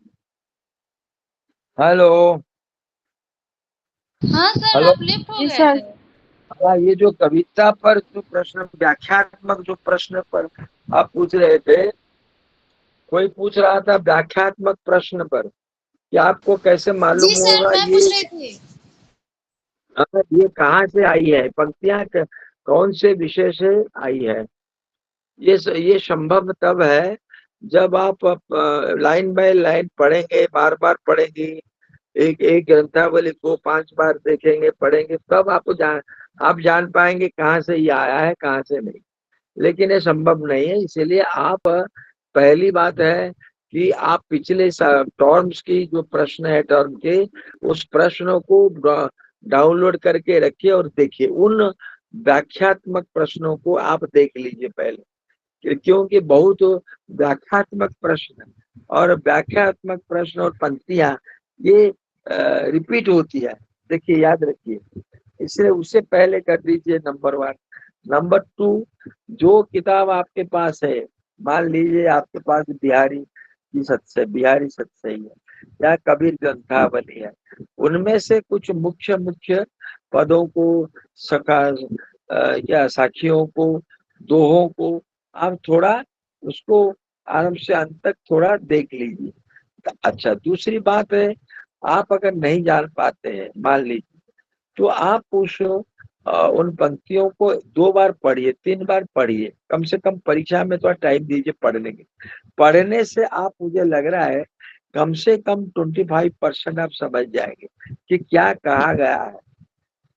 हेलो हाँ सर, हेलो। आप लिफ्ट हो जी गए सर। थे। हाँ, ये जो कविता पर जो प्रश्न, व्याख्यात्मक जो प्रश्न पर आप पूछ रहे थे, कोई पूछ रहा था व्याख्यात्मक प्रश्न पर कि आपको कैसे जी मालूम सर, होगा मैं पूछ रही थी। ये कहाँ से आई है, पंक्तियां कौन से विषय से आई है। ये संभव तब है जब आप लाइन बाय लाइन पढ़ेंगे, बार बार पढ़ेंगे, एक एक ग्रंथावली को 5 बार देखेंगे, पढ़ेंगे, तब आप जान पाएंगे कहाँ से ये आया है, कहाँ से नहीं। लेकिन ये संभव नहीं है। इसीलिए आप, पहली बात है कि आप पिछले टर्म्स की जो प्रश्न है टर्म के, उस प्रश्नों को डाउनलोड करके रखिए और देखिए। उन व्याख्यात्मक प्रश्नों को आप देख लीजिए पहले, क्योंकि बहुत व्याख्यात्मक प्रश्न और व्याख्यात्मक प्रश्न और पंक्तियां ये रिपीट होती है। देखिए, याद रखिए, इसलिए उससे पहले कर दीजिए नंबर 1। नंबर 2, जो किताब आपके पास है, मान लीजिए आपके पास बिहारी सत्सई है या कबीर ग्रंथावली है, उनमें से कुछ मुख्य मुख्य पदों को, सका या साखियों को, दोहों को आप थोड़ा उसको आरंभ से अंत तक थोड़ा देख लीजिए। अच्छा, दूसरी बात है, आप अगर नहीं जान पाते हैं मान लीजिए, तो आप उन पंक्तियों को 2 बार पढ़िए, 3 बार पढ़िए, कम से कम परीक्षा में थोड़ा टाइम दीजिए पढ़ने के। पढ़ने से आप, मुझे लग रहा है, कम से कम 25% आप समझ जाएंगे कि क्या कहा गया है।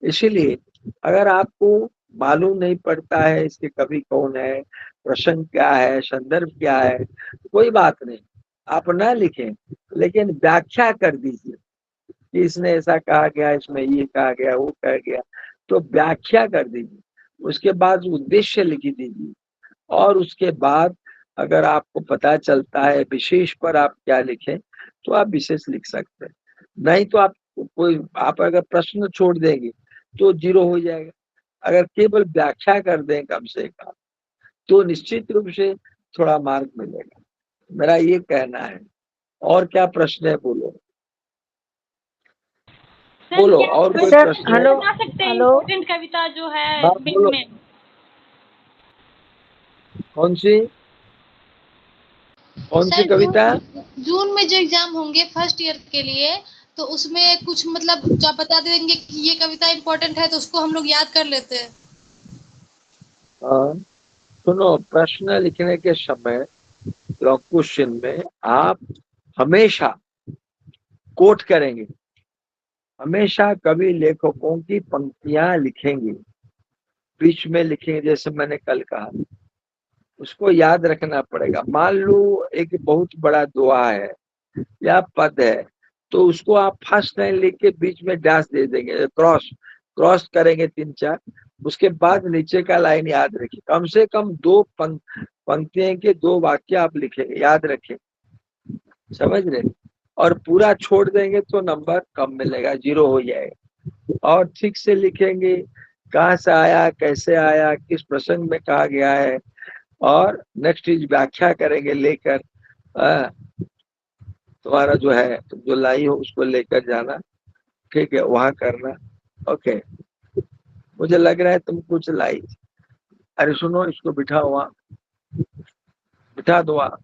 इसीलिए अगर आपको मालूम नहीं पड़ता है इसके कवि कौन है, प्रसंग क्या है, संदर्भ क्या है, कोई बात नहीं, आप ना लिखें, लेकिन व्याख्या कर दीजिए कि इसने ऐसा कहा गया, इसमें ये कहा गया, वो कहा गया, तो व्याख्या कर दीजिए। उसके बाद उद्देश्य लिख दीजिए, और उसके बाद अगर आपको पता चलता है विशेष पर आप क्या लिखें, तो आप विशेष लिख सकते हैं। नहीं तो आप अगर प्रश्न छोड़ देंगे तो 0 हो जाएगा। अगर केवल व्याख्या कर दें कम से कम, तो निश्चित रूप से थोड़ा मार्क मिलेगा। मेरा ये कहना है। और क्या प्रश्न है, बोलो सर बोलो, क्या और कोई सर प्रश्न है? हेलो। बता सकते हैं हेलो। इम्पोर्टेंट कविता जो है हाँ बीच बोलो, में? कौन सी कौन सी सर, कविता? जून में जो एग्जाम होंगे फर्स्ट ईयर के लिए, तो उसमें कुछ मतलब जो आप बता देंगे कि ये कविता इम्पोर्टेंट है, तो उसको हम लोग याद कर लेते हैं। हाँ, सुनो, प्रश्न लिखने के समय लॉन्ग क्वेश्चन में आप हमेशा कोट करेंगे, हमेशा कवि लेखकों की पंक्तियां लिखेंगे, बीच में लिखेंगे, जैसे मैंने कल कहा। उसको याद रखना पड़ेगा। मान लो एक बहुत बड़ा दुआ है या पद है, तो उसको आप फर्स्ट लाइन लिख के बीच में डैश दे देंगे, क्रॉस क्रॉस करेंगे 3-4। उसके बाद नीचे का लाइन याद रखिए। कम से कम 2 पंक्तियां के 2 वाक्य आप लिखेंगे, याद रखें, समझ रहे। और पूरा छोड़ देंगे तो नंबर कम मिलेगा, 0 हो जाएगा। और ठीक से लिखेंगे, कहाँ से आया, कैसे आया, किस प्रसंग में कहा गया है, और नेक्स्ट चीज व्याख्या करेंगे लेकर। तुम्हारा जो है, तुम जो लाई हो उसको लेकर जाना, ठीक है, वहां करना। ओके, मुझे लग रहा है तुम कुछ लाई। अरे सुनो, इसको बिठा हुआ, बिठा दो वहाँ।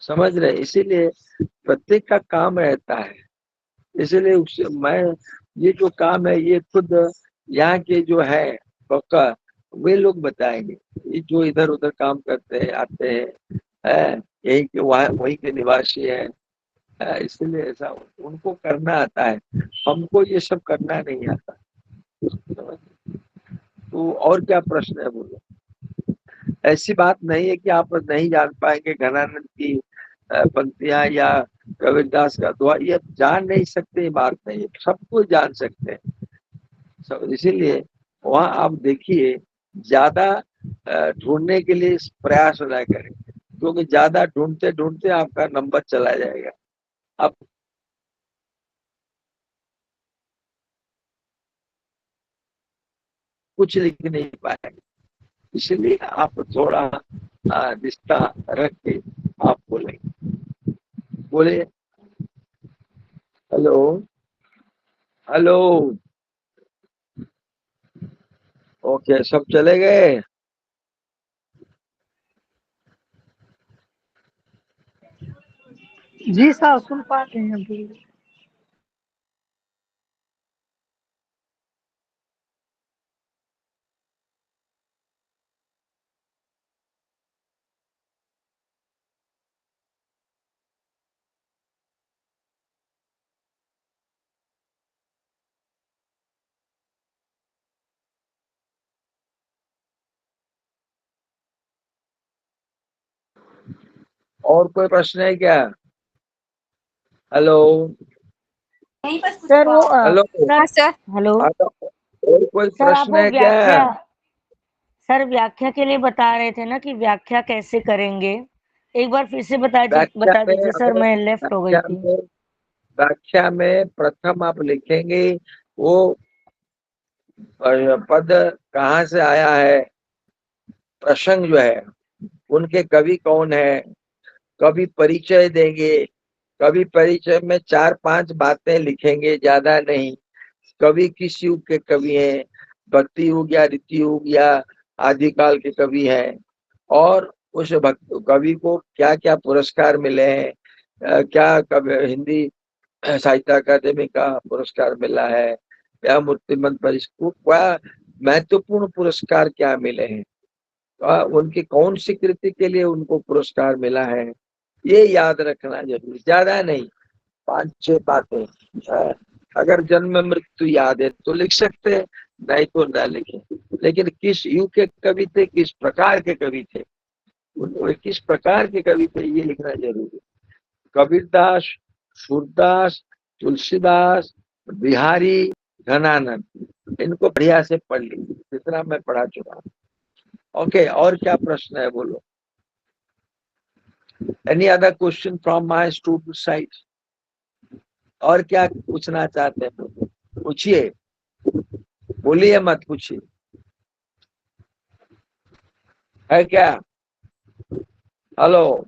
समझ रहे, इसीलिए प्रत्येक का काम रहता है। इसीलिए मैं, ये जो काम है ये खुद यहाँ के जो है पक्का, वे लोग बताएंगे। ये जो इधर उधर काम करते हैं, आते हैं, यही के वही के निवासी हैं, इसलिए ऐसा उनको करना आता है, हमको ये सब करना नहीं आता। तो और क्या प्रश्न है, बोलो। ऐसी बात नहीं है कि आप नहीं जान पाएंगे घनानंद की पंक्तियां या कबीरदास का दुआ, ये जान नहीं सकते, ये बात नहीं है, सब कुछ जान सकते हैं सब। इसीलिए वहां आप देखिए, ज्यादा ढूंढने के लिए प्रयास ना करें, क्योंकि ज्यादा ढूंढते ढूंढते आपका नंबर चला जाएगा। आप कुछ लिख नहीं पाएंगे। इसलिए आप थोड़ा रिश्ता रख के आप बोलिए। Hello hello. ओके, सब चले गए। जी साहब सुन पा रहे हैं अभी। और कोई प्रश्न है क्या? हेलो सर वो हेलो। सर हेलो और कोई सर, आप प्रश्न वो है क्या? व्याख्या सर व्याख्या के लिए बता रहे थे ना कि व्याख्या कैसे करेंगे। एक बार फिर से व्याख्या बता में दीजिए सर, अगर मैं लेफ्ट हो गई व्याख्या थी। में व्याख्या में प्रथम आप लिखेंगे वो पद कहाँ से आया है, प्रसंग जो है, उनके कवि कौन है, कवि परिचय देंगे। कवि परिचय में 4-5 बातें लिखेंगे, ज्यादा नहीं। कवि किस युग के कवि हैं, भक्ति युग या रीति युग या आदिकाल के कवि हैं, और उस कवि को क्या क्या पुरस्कार मिले हैं, क्या कवि हिंदी साहित्य अकादमी का पुरस्कार मिला है, या मूर्तिमंत परिषद क्या महत्वपूर्ण पुरस्कार क्या मिले हैं, उनकी कौन सी कृति के लिए उनको पुरस्कार मिला है, ये याद रखना जरूरी, ज्यादा नहीं। 5-6 बातें। अगर जन्म मृत्यु याद है तो लिख सकते हैं, नहीं तो ना लिखें। लेकिन किस युग के कवि थे, किस प्रकार के कवि थे, किस प्रकार के कवि थे, ये लिखना जरूरी है। कबीरदास, सूरदास, तुलसीदास, बिहारी, घनानंद, इनको बढ़िया से पढ़ लीजिए, जितना मैं पढ़ा चुका हूँ। ओके, और क्या प्रश्न है, बोलो। Any other question from my student side? और क्या पूछना चाहते हैं, पूछिए, बोलिए मत, पूछिए। है क्या? हेलो,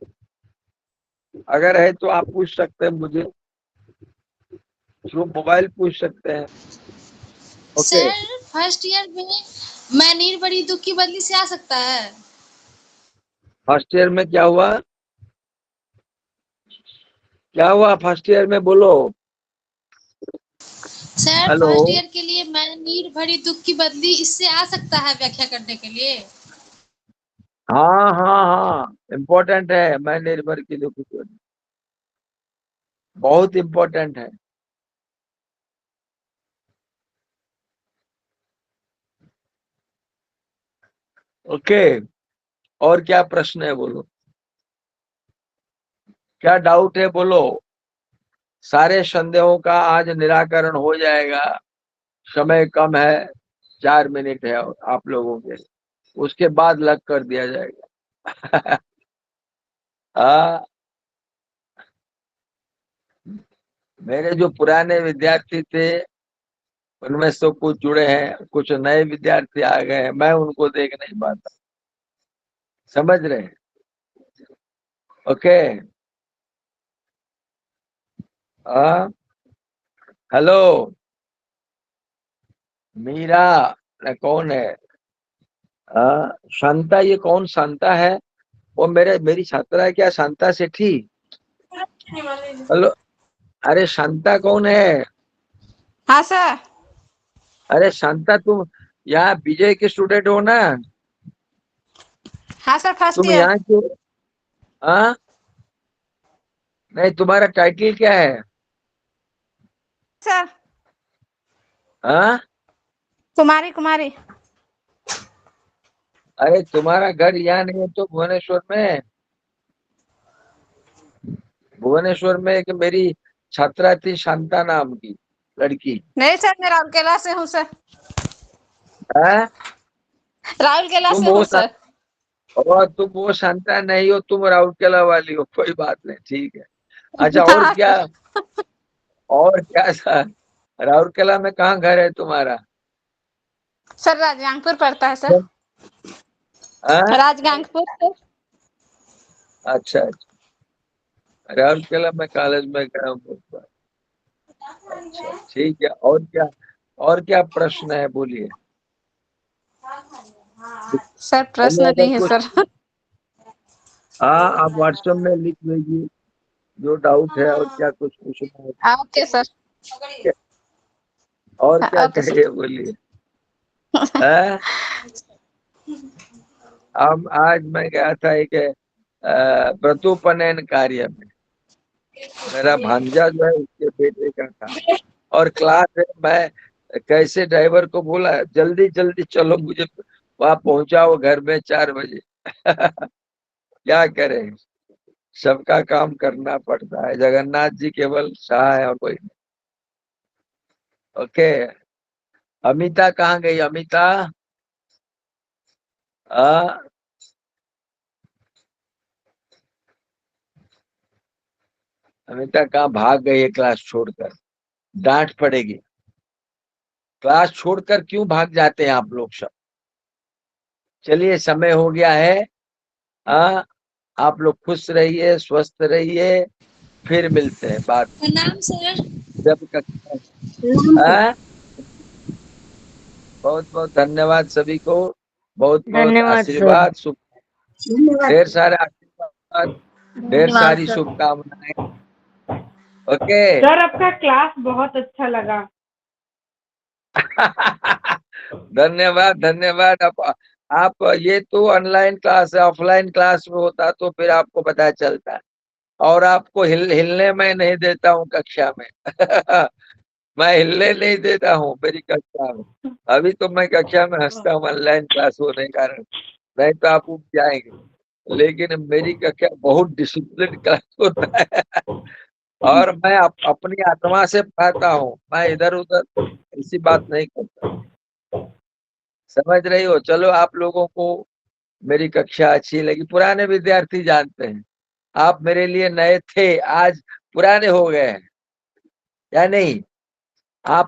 अगर है तो आप पूछ सकते हैं मुझे थ्रू मोबाइल, पूछ सकते हैं। ओके। सर फर्स्ट ईयर में मैं नीर बड़ी दुख की बदली से आ सकता है? फर्स्ट ईयर में क्या हुआ? क्या हुआ फर्स्ट ईयर में, बोलो। Sir hello. फर्स्ट ईयर के लिए मैं नीर भरी दुख की बदली इससे आ सकता है व्याख्या करने के लिए? हाँ हाँ हाँ, इम्पोर्टेंट है। मैं निर्भर की दुख, बहुत इम्पोर्टेंट है। ओके, और क्या प्रश्न है, बोलो। क्या डाउट है, बोलो। सारे संदेहों का आज निराकरण हो जाएगा। समय कम है, 4 मिनट है आप लोगों के, उसके बाद लग कर दिया जाएगा। हाँ, मेरे जो पुराने विद्यार्थी थे उनमें से कुछ जुड़े हैं, कुछ नए विद्यार्थी आ गए हैं, मैं उनको देख नहीं पाता, समझ रहे हैं? ओके। हाँ, हेलो, मीरा न कौन है? शांता, ये कौन शांता है? वो मेरी छात्रा है क्या, शांता सेठी? हेलो, अरे शांता कौन है? हाँ सर। अरे शांता, तुम यहाँ विजय के स्टूडेंट हो ना? हाँ सर, फर्स्ट तुम ईयर। यहाँ क्यों? हाँ, नहीं, तुम्हारा टाइटल क्या है? सर हाँ, कुमारी कुमारी। अरे तुम्हारा घर यहाँ नहीं है तो भुवनेश्वर में है। भुवनेश्वर में एक मेरी छात्रा थी, शांता नाम की लड़की। नहीं सर, मैं राउरकेला से हूँ सर। हाँ, राउरकेला तुम से हूँ सर। तुम वो शांता नहीं हो, तुम राउरकेला वाली हो, कोई बात नहीं, ठीक है। अच्छा, और हाँ क्या? सर। और क्या सर? राउरकेला में कहाँ घर है तुम्हारा? सर राजगांगपुर पड़ता है सर। हाँ, राजगांगपुर सर। अच्छा अच्छा। राउरकेला में कॉलेज में गया हूँ। अच्छा ठीक है, और क्या प्रश्न है, बोलिए। सर प्रश्न अगर नहीं है कुछ, सर। हाँ आप व्हाट्सएप में लिख लीजिए जो डाउट है, और क्या कुछ पूछना है, ओके सर। और क्या ओके सर। चाहिए बोलिए। है? अब आज मैं गया था एक व्रतोपनयन कार्य में, मेरा भांजा जो है उसके बेटे का था, और क्लास है, मैं कैसे ड्राइवर को बोला जल्दी जल्दी चलो, मुझे वहां पहुंचाओ घर में 4 बजे। क्या करें, सबका काम करना पड़ता है, जगन्नाथ जी केवल शाह है और कोई नहीं। ओके, अमिता कहाँ गई, अमिता? आ, अमिता कहाँ भाग गई है क्लास छोड़कर, डांट पड़ेगी। क्लास छोड़कर क्यों भाग जाते हैं आप लोग सब? चलिए समय हो गया है। आप लोग खुश रहिए, स्वस्थ रहिए, फिर मिलते हैं बात प्रणाम सर। जब बहुत बहुत धन्यवाद सभी को, बहुत बहुत धन्यवाद सर। आशीर्वाद, शुभ, ढेर सारे आशीर्वाद, ढेर धन्यवाद सारी सर। शुभकामनाएं। ओके। सर आपका क्लास बहुत अच्छा लगा। धन्यवाद धन्यवाद। आप ये तो ऑनलाइन क्लास है, ऑफलाइन क्लास में होता तो फिर आपको पता चलता, और आपको हिलने में नहीं देता हूँ कक्षा में। मैं हिलने नहीं देता हूँ मेरी कक्षा में। अभी तो मैं कक्षा में हंसता हूँ ऑनलाइन क्लास होने के कारण, नहीं तो आप उठ जाएंगे। लेकिन मेरी कक्षा बहुत डिसिप्लिन क्लास होता है, और मैं अपनी आत्मा से पढ़ाता हूँ, मैं इधर उधर ऐसी बात नहीं करता। समझ रही हो? चलो, आप लोगों को मेरी कक्षा अच्छी लगी, पुराने विद्यार्थी जानते हैं, आप मेरे लिए नए थे, आज पुराने हो गए हैं या नहीं? आप